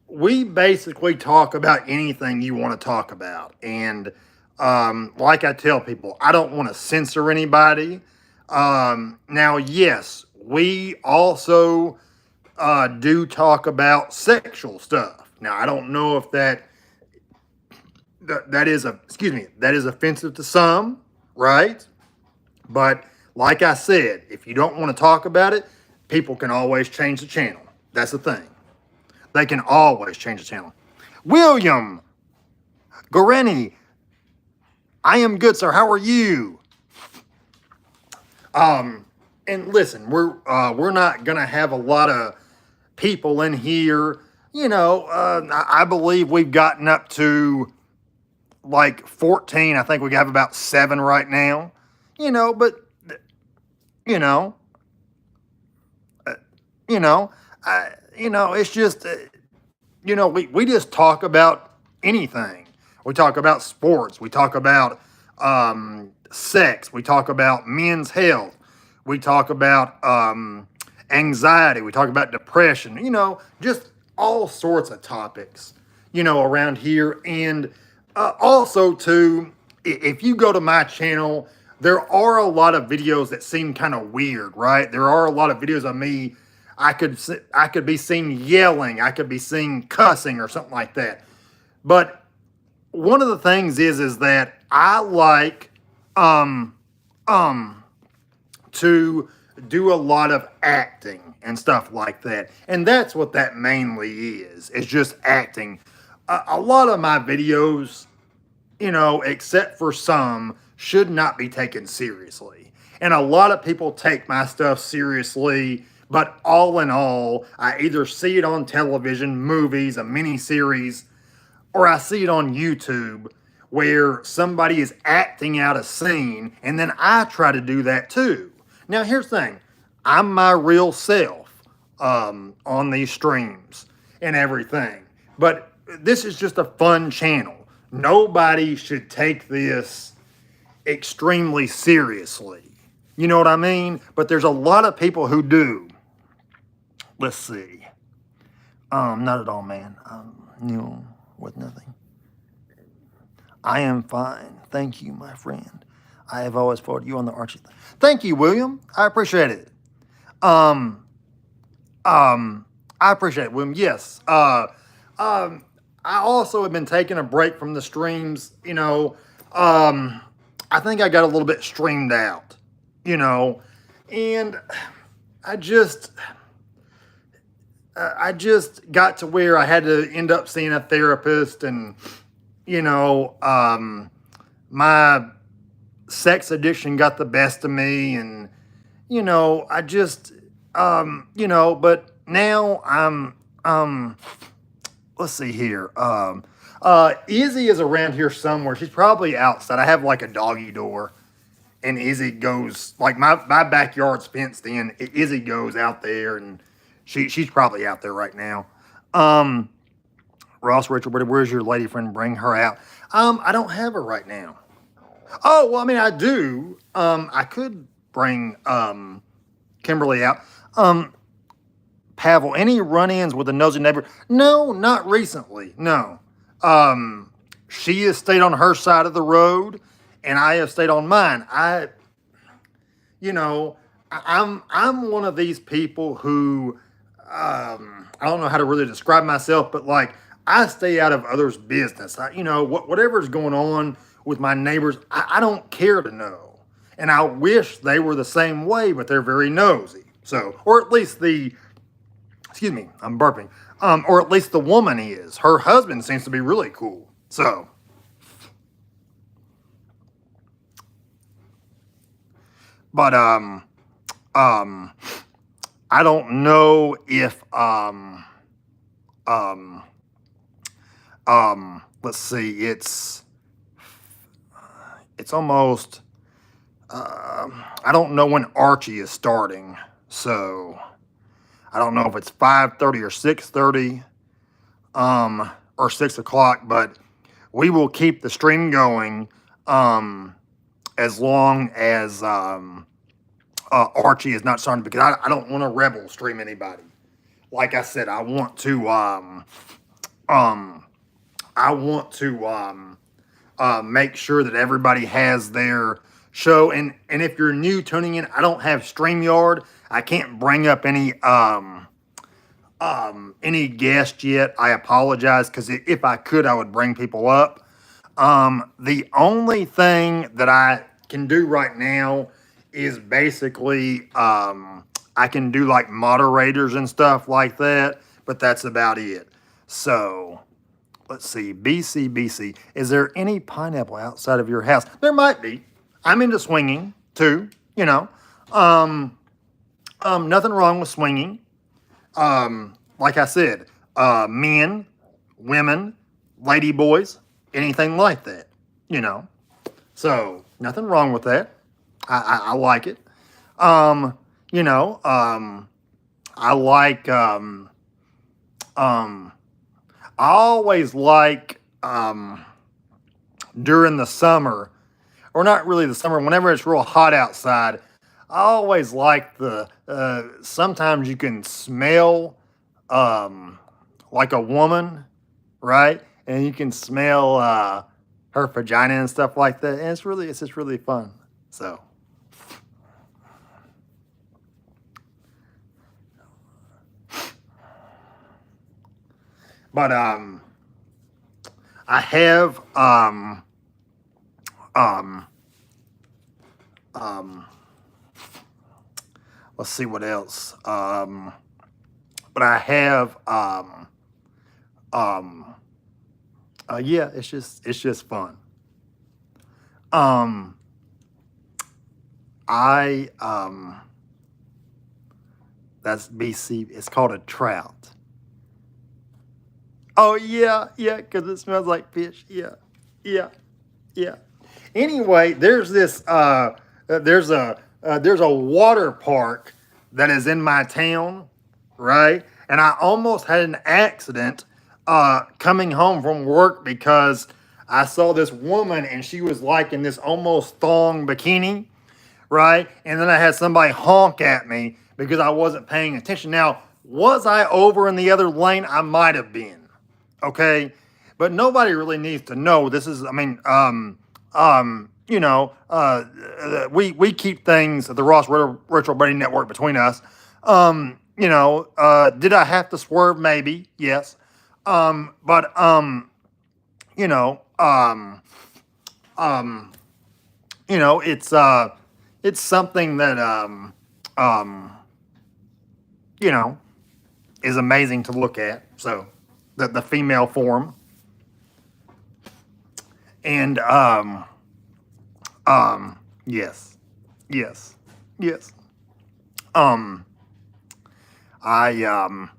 We basically talk about anything you want to talk about. And, like I tell people, I don't want to censor anybody. Now, yes, we also, do talk about sexual stuff. Now, I don't know if that is offensive to some, right? But like I said, if you don't want to talk about it, people can always change the channel. That's the thing. They can always change the channel. William Goreni, I am good, sir. How are you? And listen, we're not gonna have a lot of people in here. I believe we've gotten up to like 14. I think we have about 7 right now. But it's just, we just talk about anything. We talk about sports. We talk about sex. We talk about men's health. We talk about anxiety. We talk about depression. Just all sorts of topics, around here. And also, too, if you go to my channel, there are a lot of videos that seem kind of weird, right? There are a lot of videos of me. I could be seen yelling. I could be seen cussing or something like that. But one of the things is that I like to do a lot of acting and stuff like that. And that's what that mainly is just acting. A lot of my videos, except for some, should not be taken seriously. And a lot of people take my stuff seriously, but all in all, I either see it on television, movies, a mini series, or I see it on YouTube where somebody is acting out a scene, and then I try to do that too. Now, here's the thing, I'm my real self on these streams and everything, but this is just a fun channel. Nobody should take this extremely seriously. You know what I mean? But there's a lot of people who do. Let's see. Not at all, man. With nothing. I am fine. Thank you, my friend. I have always followed you on the Archie. Thank you, William. I appreciate it. I appreciate it, William. Yes. I also have been taking a break from the streams. I think I got a little bit streamed out, and I just got to where I had to end up seeing a therapist, and my sex addiction got the best of me, and I just but now I'm let's see here. Izzy is around here somewhere. She's probably outside. I have like a doggy door, and Izzy goes, like, my backyard's fenced in. Izzy goes out there, and she's probably out there right now. Ross, Rachel, where's your lady friend? Bring her out. I don't have her right now. Oh, well, I mean, I do. I could bring Kimberly out. Pavel, any run-ins with a nosy neighbor? No, not recently. No. She has stayed on her side of the road, and I have stayed on mine. I'm one of these people who, I don't know how to really describe myself, but like, I stay out of others' business. Whatever's going on with my neighbors, I don't care to know. And I wish they were the same way, but they're very nosy. So, or at least excuse me, I'm burping. Or at least the woman is. Her husband seems to be really cool. So, but I don't know if let's see, it's almost I don't know when Archie is starting, so I don't know if it's 5:30 or 6:30 or 6 o'clock, but we will keep the stream going as long as Archie is not starting, because I don't want to rebel stream anybody. Like I said, I want to make sure that everybody has their show. And if you're new tuning in, I don't have StreamYard. I can't bring up any guests yet. I apologize, because if I could, I would bring people up. The only thing that I can do right now is basically I can do like moderators and stuff like that, but that's about it. So let's see, BC. Is there any pineapple outside of your house? There might be. I'm into swinging too, nothing wrong with swinging. Like I said, men, women, lady boys, anything like that, So nothing wrong with that. I like it. I like, I always like, during the summer, or not really the summer, whenever it's real hot outside, I always like sometimes you can smell, like a woman, right? And you can smell, her vagina and stuff like that. And it's just really fun. So. But I have let's see what else. But I have yeah, it's just fun. I that's BC. It's called a trout. Oh yeah, yeah, because it smells like fish. Yeah, yeah, yeah. Anyway, there's a water park that is in my town, right? And I almost had an accident coming home from work because I saw this woman and she was like in this almost thong bikini, right? And then I had somebody honk at me because I wasn't paying attention. Now, was I over in the other lane? I might have been, okay? But nobody really needs to know. This is, I mean, we keep things at the Rachel Brady Network between us. Did I have to swerve? Maybe, yes. But you know, um, it's something that um, you know, is amazing to look at. So, the female form, and yes, yes, yes. Um, I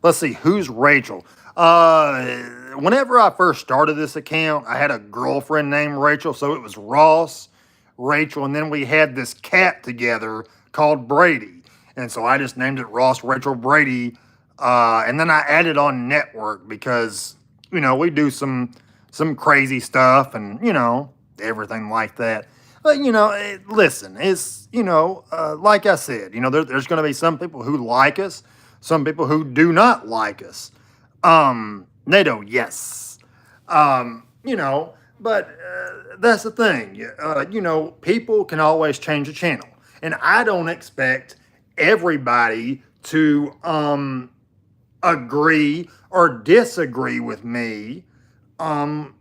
let's see, who's Rachel? Whenever I first started this account, I had a girlfriend named Rachel, so it was Ross, Rachel, and then we had this cat together called Brady, and so I just named it Ross Rachel Brady, and then I added on network because we do some crazy stuff and everything like that. But listen, it's like I said, there's going to be some people who like us, some people who do not like us. NATO, yes. But that's the thing. People can always change the channel, and I don't expect everybody to agree or disagree with me, or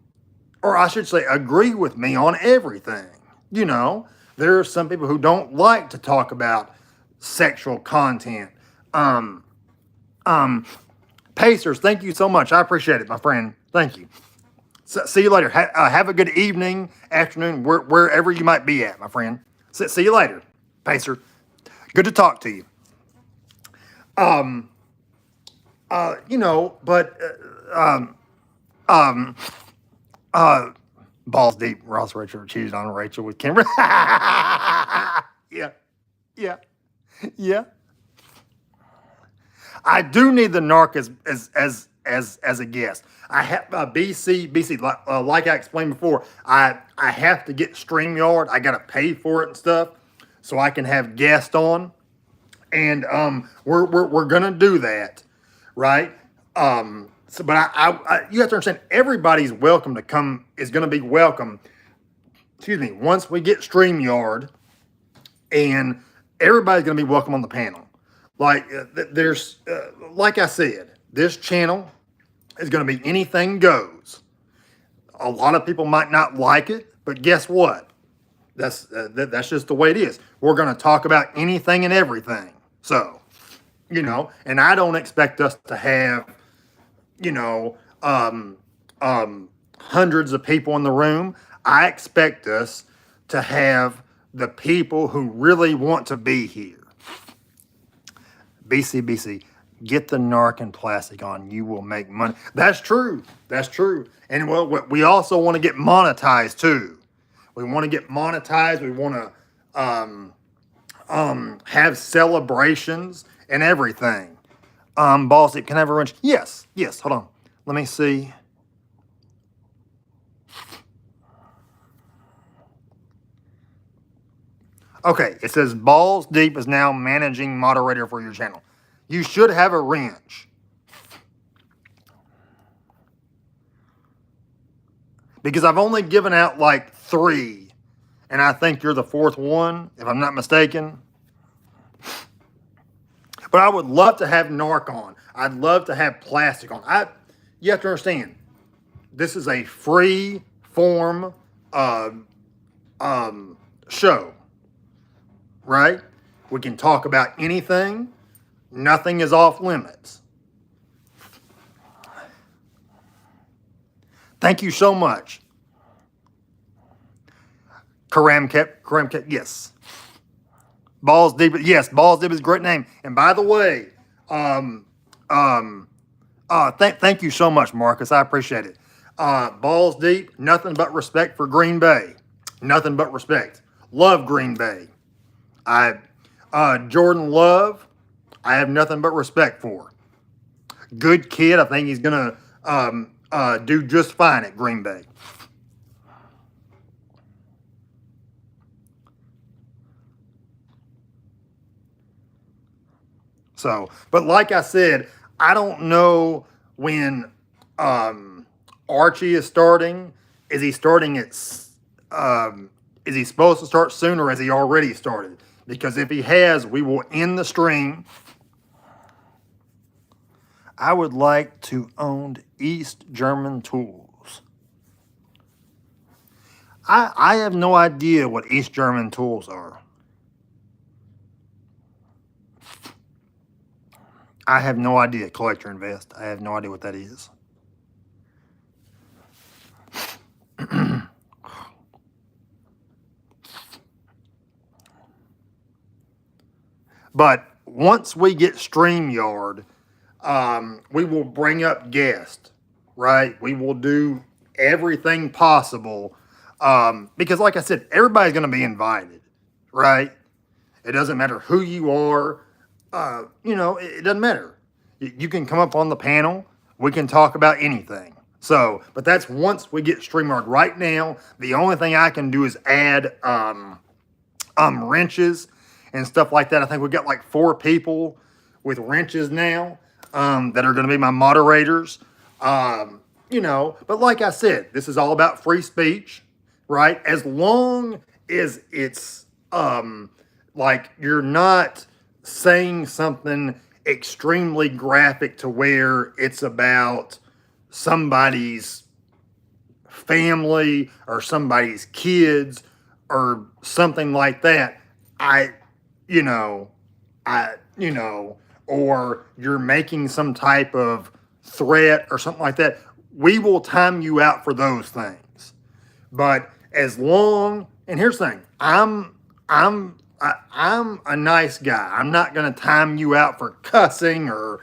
I should say, agree with me on everything. There are some people who don't like to talk about sexual content. Um, Pacers, thank you so much. I appreciate it, my friend. Thank you. So, see you later. Have a good evening, afternoon, wherever you might be at, my friend. See you later, Pacer. Good to talk to you. But um, balls deep. Ross Rachel cheated on Rachel with Kimber. Yeah, yeah, yeah. I do need the narc as a guest. I have BC like I explained before. I have to get StreamYard. I gotta pay for it and stuff, so I can have guests on, and we're gonna do that, right? But you have to understand, everybody's welcome to come. Is gonna be welcome. Excuse me. Once we get StreamYard, and everybody's gonna be welcome on the panel. Like there's, like I said, this channel is going to be anything goes. A lot of people might not like it, but guess what? That's just the way it is. We're going to talk about anything and everything. So, and I don't expect us to have, hundreds of people in the room. I expect us to have the people who really want to be here. BC, get the narc and plastic on. You will make money. That's true. That's true. And we also want to get monetized too. We want to get monetized. We want to have celebrations and everything. Ballsy, can I have a wrench? Yes. Hold on. Let me see. Okay, it says Balls Deep is now managing moderator for your channel. You should have a wrench. Because I've only given out like 3, and I think you're the 4th one, if I'm not mistaken. But I would love to have narc on. I'd love to have plastic on. You have to understand, this is a free form show. Right? We can talk about anything. Nothing is off limits. Thank you so much. Karamkep, yes. Balls Deep, yes, Balls Deep is a great name. And by the way, thank you so much, Marcus. I appreciate it. Balls Deep, nothing but respect for Green Bay. Nothing but respect. Love Green Bay. Jordan Love, I have nothing but respect for. Good kid. I think he's going to do just fine at Green Bay. So, but like I said, I don't know when Archie is starting. Is he starting at? Is he supposed to start sooner? Or has he already started? Because if he has, we will end the stream. I would like to own East German tools. I have no idea what East German tools are. I have no idea. Collector Invest. I have no idea what that is. But once we get StreamYard, we will bring up guests, right? We will do everything possible. Because like I said, everybody's going to be invited, right? It doesn't matter who you are. It doesn't matter. You can come up on the panel. We can talk about anything. So, but that's once we get StreamYard. Right now, the only thing I can do is add wrenches and stuff like that. I think we've got like 4 people with wrenches now that are going to be my moderators. But like I said, this is all about free speech, right? As long as it's like you're not saying something extremely graphic to where it's about somebody's family or somebody's kids or something like that, or you're making some type of threat or something like that, we will time you out for those things. But as long, and here's the thing, I'm a nice guy. I'm not going to time you out for cussing or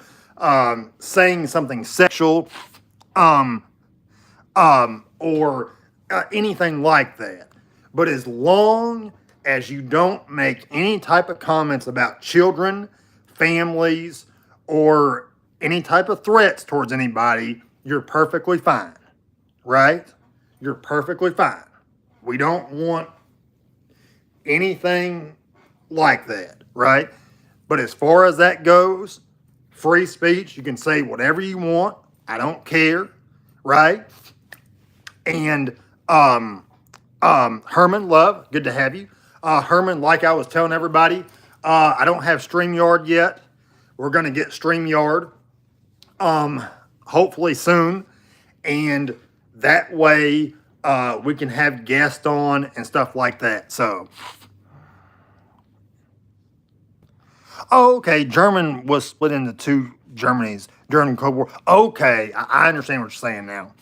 saying something sexual, or anything like that. But as long as you don't make any type of comments about children, families, or any type of threats towards anybody, you're perfectly fine, right? You're perfectly fine. We don't want anything like that, right? But as far as that goes, free speech, you can say whatever you want. I don't care, right? And Herman Love, good to have you. Herman, like I was telling everybody, I don't have StreamYard yet. We're going to get StreamYard hopefully soon. And that way we can have guests on and stuff like that. So, okay, German was split into 2 Germanys during the Cold War. Okay, I understand what you're saying now.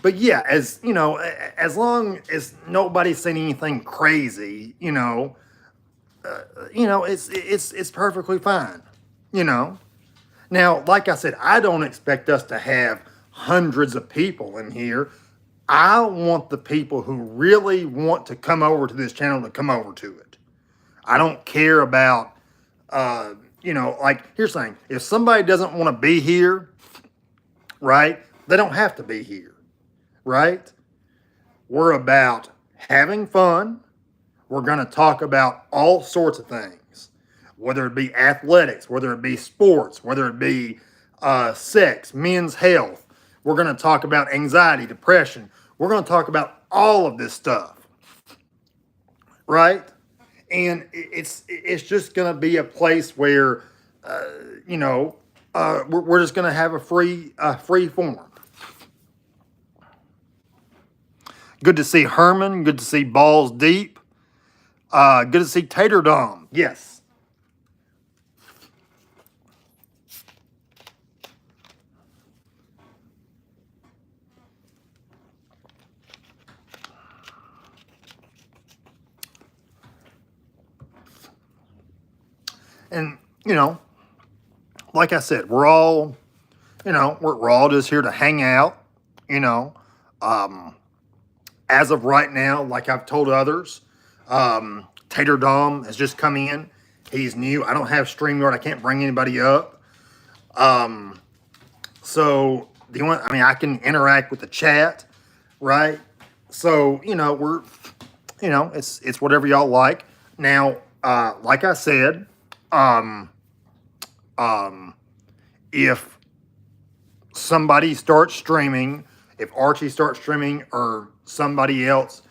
But yeah, as you know, as long as nobody's saying anything crazy, it's perfectly fine. Now, like I said, I don't expect us to have hundreds of people in here. I want the people who really want to come over to this channel to come over to it. I don't care about, like, here's the thing. If somebody doesn't want to be here, right, they don't have to be here, right? We're about having fun. We're going to talk about all sorts of things, whether it be athletics, whether it be sports, whether it be sex, men's health. We're going to talk about anxiety, depression. We're going to talk about all of this stuff, right? And it's just going to be a place where, we're just going to have a free form. Good to see Herman. Good to see Balls Deep. Good to see Tater Dom. Yes. And, you know, like I said, we're all, we're all just here to hang out, you know. As of right now, like I've told others, Tater Dom has just come in. He's new. I don't have StreamYard. I can't bring anybody up. So the only, I mean, I can interact with the chat, right? So, it's whatever y'all like. Now, like I said, um, if somebody starts streaming, if Archie starts streaming or somebody else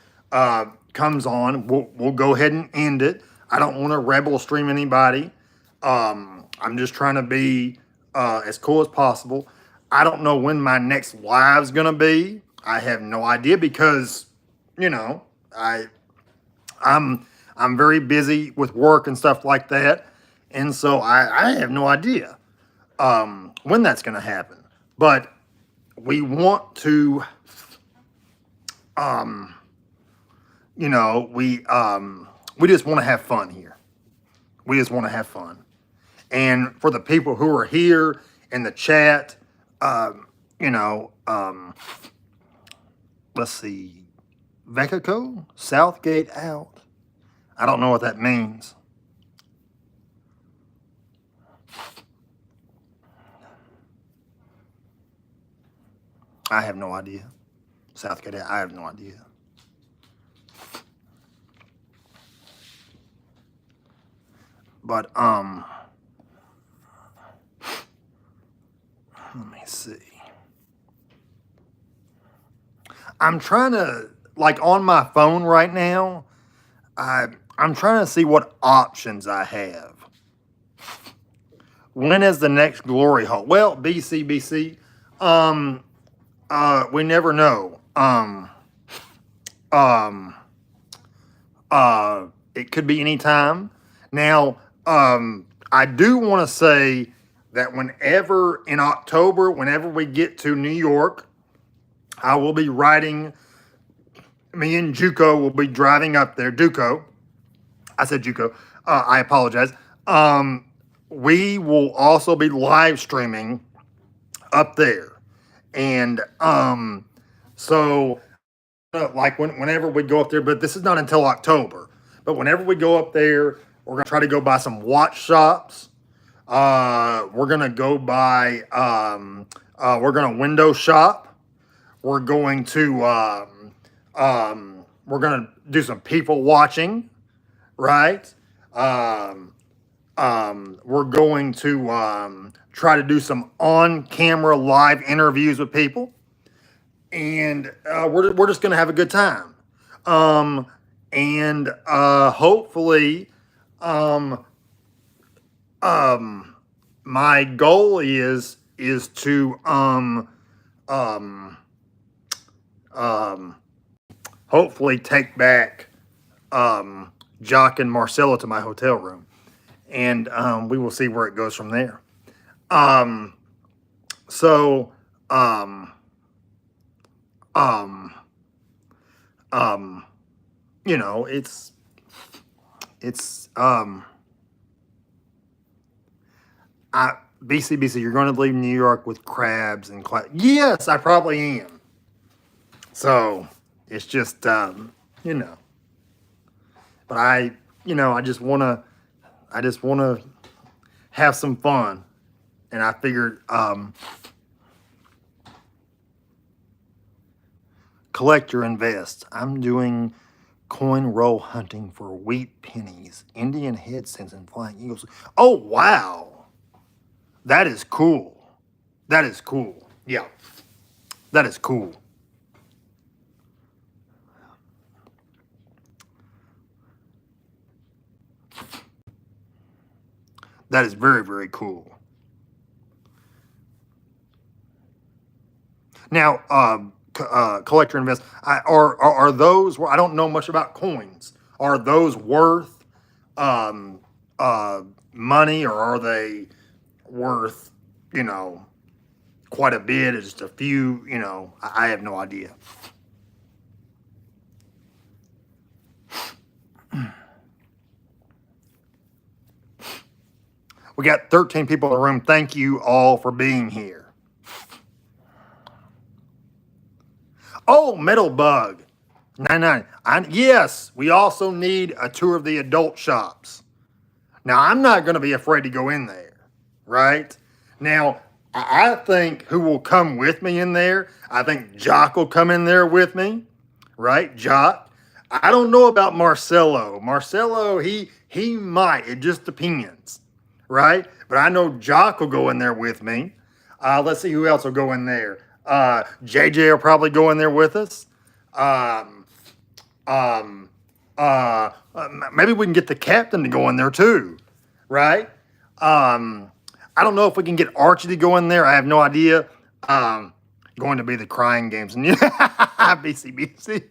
comes on, we'll go ahead and end it. I don't want to rebel stream anybody. I'm just trying to be as cool as possible. I don't know when my next live's gonna be. I have no idea because, you know, I'm I'm very busy with work and stuff like that, and so I have no idea when that's gonna happen. But we want to, we just want to have fun here. We just want to have fun. And for the people who are here in the chat, you know, let's see, Vekaco, Southgate out. I don't know what that means. I have no idea. Southgate out, I have no idea. But, let me see. I'm trying to, like on my phone right now, I'm trying to see what options I have. When is the next glory hole? Well, BC, we never know. It could be any time. Now, I do want to say that whenever in October, whenever we get to New York, I will be riding. Me and Juco will be driving up there. Duco, I said Juco. I apologize. We will also be live streaming up there, and so like whenever we go up there, but this is not until October. But whenever we go up there, we're gonna try to go by some watch shops. We're gonna go by. We're gonna window shop. We're going to. We're gonna do some people watching, right? We're going to try to do some on-camera live interviews with people, and we're just gonna have a good time. And hopefully, my goal is to hopefully take back Jock and Marcella to my hotel room, and we will see where it goes from there. So it's BC, you're going to leave New York with crabs and yes, I probably am. So it's just but I just want to have some fun, and I figured collect or invest. I'm doing coin roll hunting for wheat pennies, Indian head cents, and flying eagles. Oh wow. That is cool. That is cool. Yeah. That is cool. That is very, very cool. Now, collector invest. Are those? I don't know much about coins. Are those worth money, or are they worth quite a bit? It's just a few. I have no idea. We got 13 people in the room. Thank you all for being here. Oh, Metal Bug. 99. Yes, we also need a tour of the adult shops. Now, I'm not going to be afraid to go in there, right? Now, I think who will come with me in there, I think Jock will come in there with me, right? Jock. I don't know about Marcelo. Marcelo, he might. It just depends, right? But I know Jock will go in there with me. Let's see who else will go in there. JJ will probably go in there with us. Maybe we can get the captain to go in there too, right? I don't know if we can get Archie to go in there. I have no idea. Going to be the crying games and BCBC.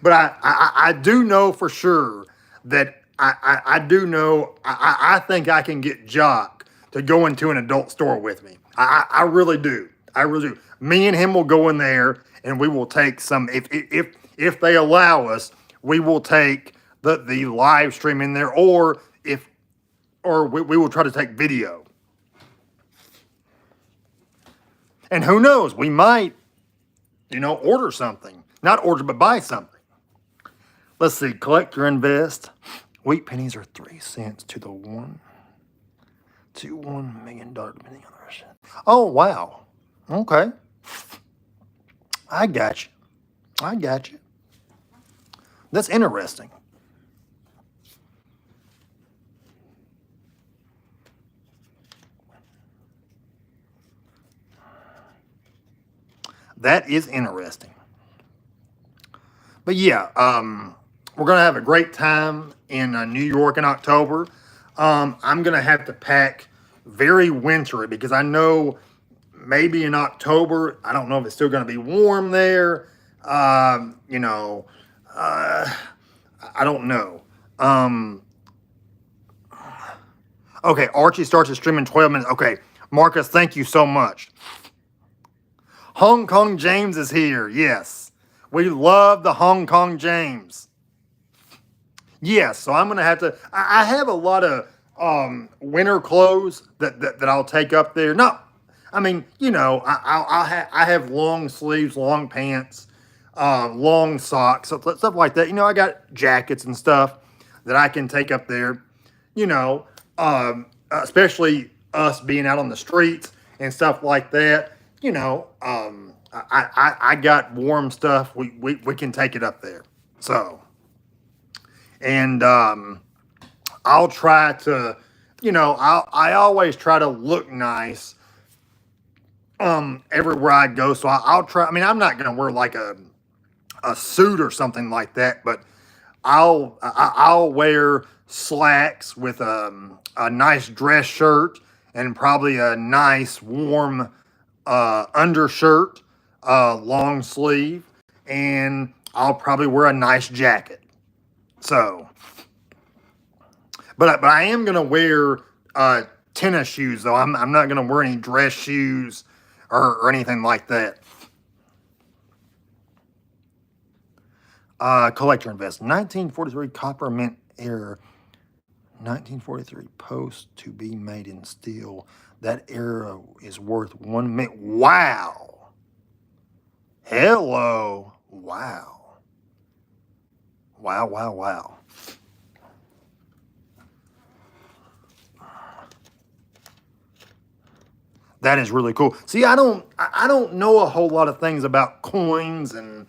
But I do know for sure that I think I can get Jock to go into an adult store with me. I really do. I really do. Me and him will go in there and we will take some, if they allow us, we will take the live stream in there, or we will try to take video. And who knows, we might, order something. Not order, but buy something. Let's see, collect or invest. Wheat pennies are 3 cents to $1 million, depending on the rest. Oh, wow. Okay. I got you. That's interesting. That is interesting. But yeah, we're going to have a great time in New York in October. I'm going to have to pack very wintry because I know maybe in October, I don't know if it's still going to be warm there. I don't know. Okay, Archie starts his stream in 12 minutes. Okay, Marcus, thank you so much. Hong Kong James is here. Yes, we love the Hong Kong James. Yes, so I'm going to have to, I have a lot of winter clothes that I'll take up there. No, I mean, I have long sleeves, long pants, long socks, stuff like that. I got jackets and stuff that I can take up there, especially us being out on the streets and stuff like that. I got warm stuff. We can take it up there. So, and I'll try to, I always try to look nice everywhere I go. So I'll try. I mean, I'm not going to wear like a suit or something like that, but I'll wear slacks with a nice dress shirt and probably a nice warm undershirt, long sleeve, and I'll probably wear a nice jacket. So, but I am gonna wear tennis shoes though. I'm not gonna wear any dress shoes or anything like that. Collector invest 1943 copper mint error. 1943 post to be made in steel. That era is worth 1 minute. Wow. Hello. Wow. Wow. That is really cool. See, I don't know a whole lot of things about coins and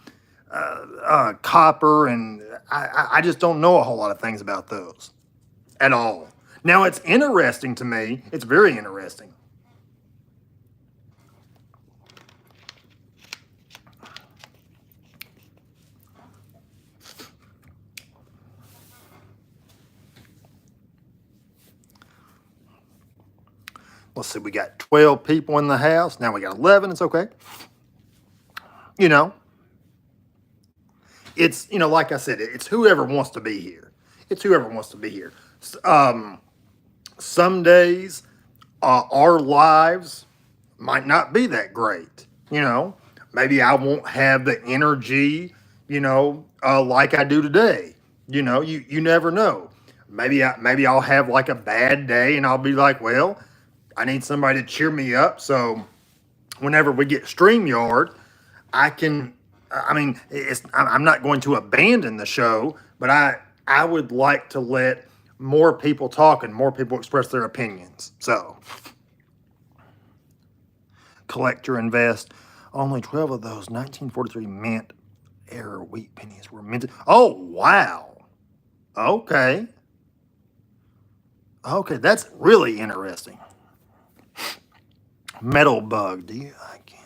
copper, and I just don't know a whole lot of things about those at all. Now, it's interesting to me. It's very interesting. Let's see, we got 12 people in the house. Now we got 11. It's okay. It's, like I said, it's whoever wants to be here. It's whoever wants to be here. Some days our lives might not be that great. Maybe I won't have the energy like I do today. You never know. Maybe I'll have like a bad day and I'll be like, well, I need somebody to cheer me up. So whenever we get StreamYard, I can. I mean, I'm not going to abandon the show, but I would like to let more people talk and more people express their opinions. So collect or invest. Only 12 of those 1943 mint error wheat pennies were minted. Oh, wow. Okay. Okay, that's really interesting. Metal bug. Do you? I can.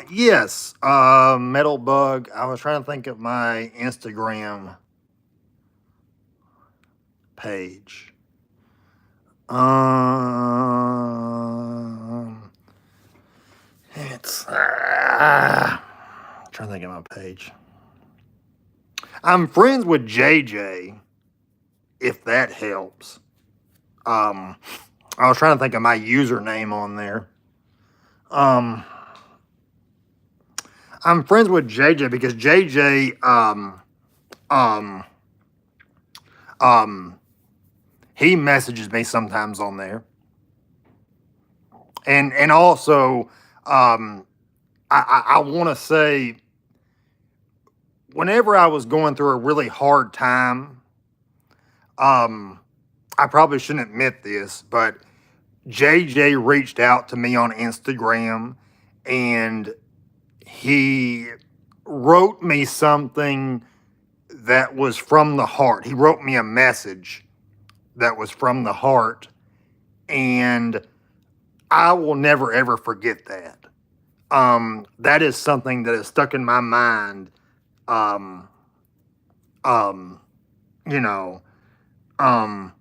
Yes. Metal bug. I was trying to think of my Instagram page. It's trying to think of my page. I'm friends with JJ, if that helps. I was trying to think of my username on there. I'm friends with JJ because JJ he messages me sometimes on there. And also I want to say, whenever I was going through a really hard time, I probably shouldn't admit this, but JJ reached out to me on Instagram and he wrote me something that was from the heart. He wrote me a message that was from the heart, and I will never ever forget that. That is something that is stuck in my mind. Um, um, you know, um,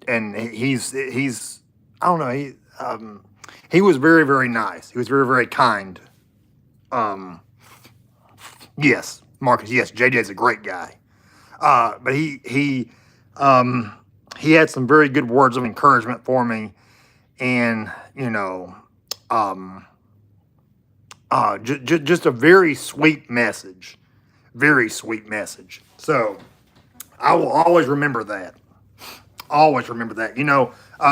and he's I don't know, he was very, very nice. He was very, very kind. Um, yes, Marcus, yes, JJ's a great guy. But he had some very good words of encouragement for me, and just a very sweet message, very sweet message. So I will always remember that. Always remember that.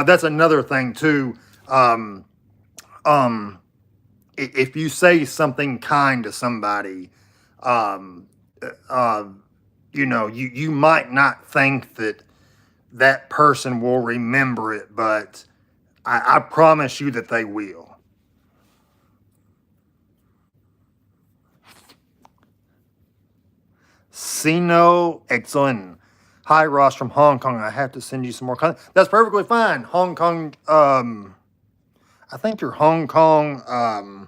That's another thing too. If you say something kind to somebody, um, you might not think that person will remember it, but I promise you that they will. Sino, excellent. Hi, Ross from Hong Kong. I have to send you some more content. That's perfectly fine. Hong Kong, I think you're Hong Kong,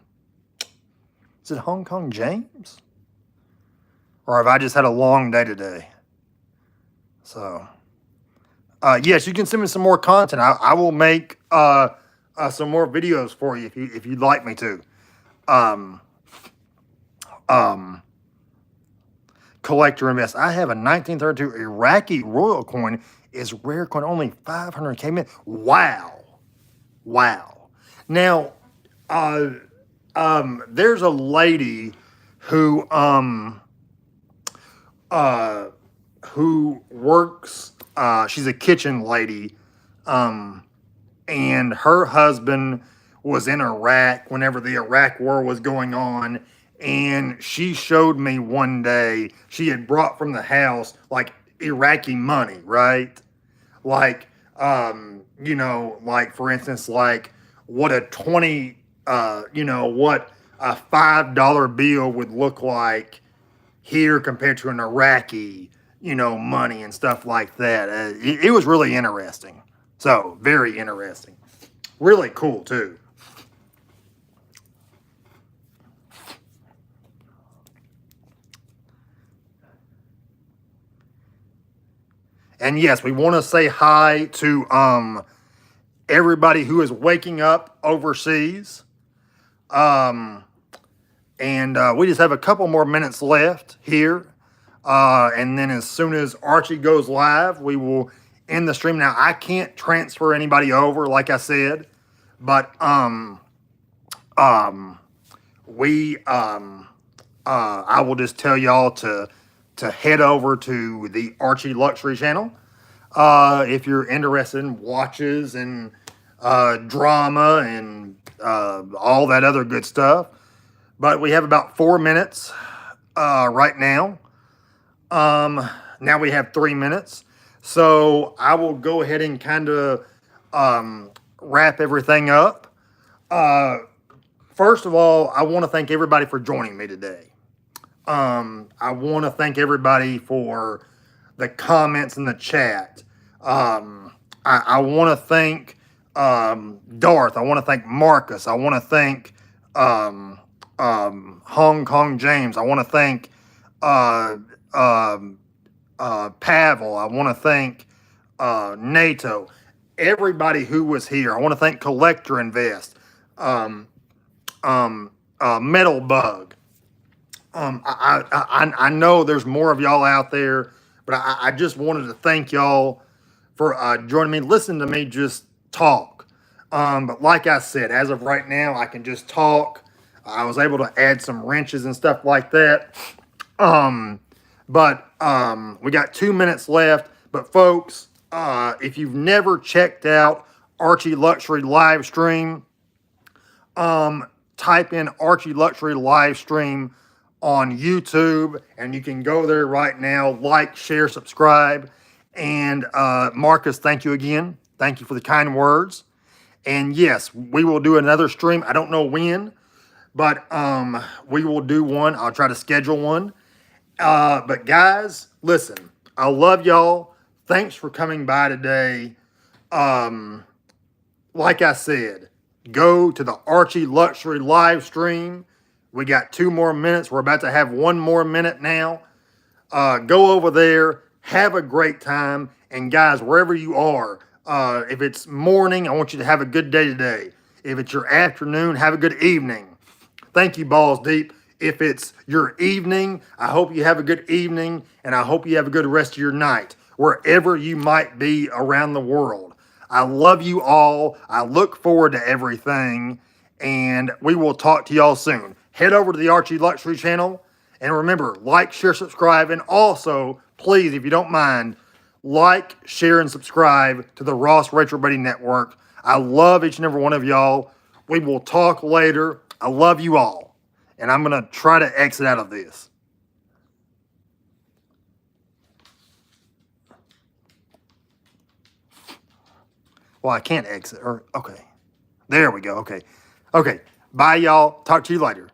is it Hong Kong James? Or have I just had a long day today? So, yes, you can send me some more content. I will make some more videos for you if you'd like me to. Collect or invest. I have a 1932 Iraqi royal coin. Is rare coin, only 500K mint. Wow. Now, there's a lady who works. She's a kitchen lady, and her husband was in Iraq whenever the Iraq War was going on. And she showed me one day she had brought from the house like Iraqi money, right? Like, like for instance, like what a 20, what a $5 bill would look like here compared to an Iraqi, money and stuff like that. It was really interesting. So very interesting. Really cool too. And yes, we want to say hi to everybody who is waking up overseas. And we just have a couple more minutes left here. And then as soon as Archie goes live, we will end the stream. Now, I can't transfer anybody over, like I said, but I will just tell y'all to head over to the Archie Luxury channel. If you're interested in watches and drama and all that other good stuff. But we have about 4 minutes right now. Now we have 3 minutes. So I will go ahead and kind of wrap everything up. First of all, I want to thank everybody for joining me today. I want to thank everybody for the comments in the chat. I want to thank Darth. I want to thank Marcus. I want to thank Hong Kong James. I want to thank Pavel. I want to thank NATO. Everybody who was here. I want to thank Collector Invest. Metal Bug. I know there's more of y'all out there, but I just wanted to thank y'all for joining me. Listen to me just talk. But like I said, as of right now, I can just talk. I was able to add some wrenches and stuff like that. But we got 2 minutes left. But folks, if you've never checked out Archie Luxury live stream, type in Archie Luxury live stream on YouTube, and you can go there right now. Like, share, subscribe. And Marcus, thank you again. Thank you for the kind words. And yes, we will do another stream. I don't know when, but we will do one. I'll try to schedule one. But guys, listen, I love y'all. Thanks for coming by today. Like I said, go to the Archie Luxury live stream. We got 2 more minutes. We're about to have 1 more minute now. Go over there. Have a great time. And guys, wherever you are, if it's morning, I want you to have a good day today. If it's your afternoon, have a good evening. Thank you, Balls Deep. If it's your evening, I hope you have a good evening, and I hope you have a good rest of your night, wherever you might be around the world. I love you all. I look forward to everything, and we will talk to y'all soon. Head over to the Archie Luxury channel, and remember, like, share, subscribe, and also, please, if you don't mind, like, share, and subscribe to the Ross Rachel Brady Network. I love each and every one of y'all. We will talk later. I love you all. And I'm going to try to exit out of this. Well, I can't exit. Okay. There we go. Okay. Okay. Bye, y'all. Talk to you later.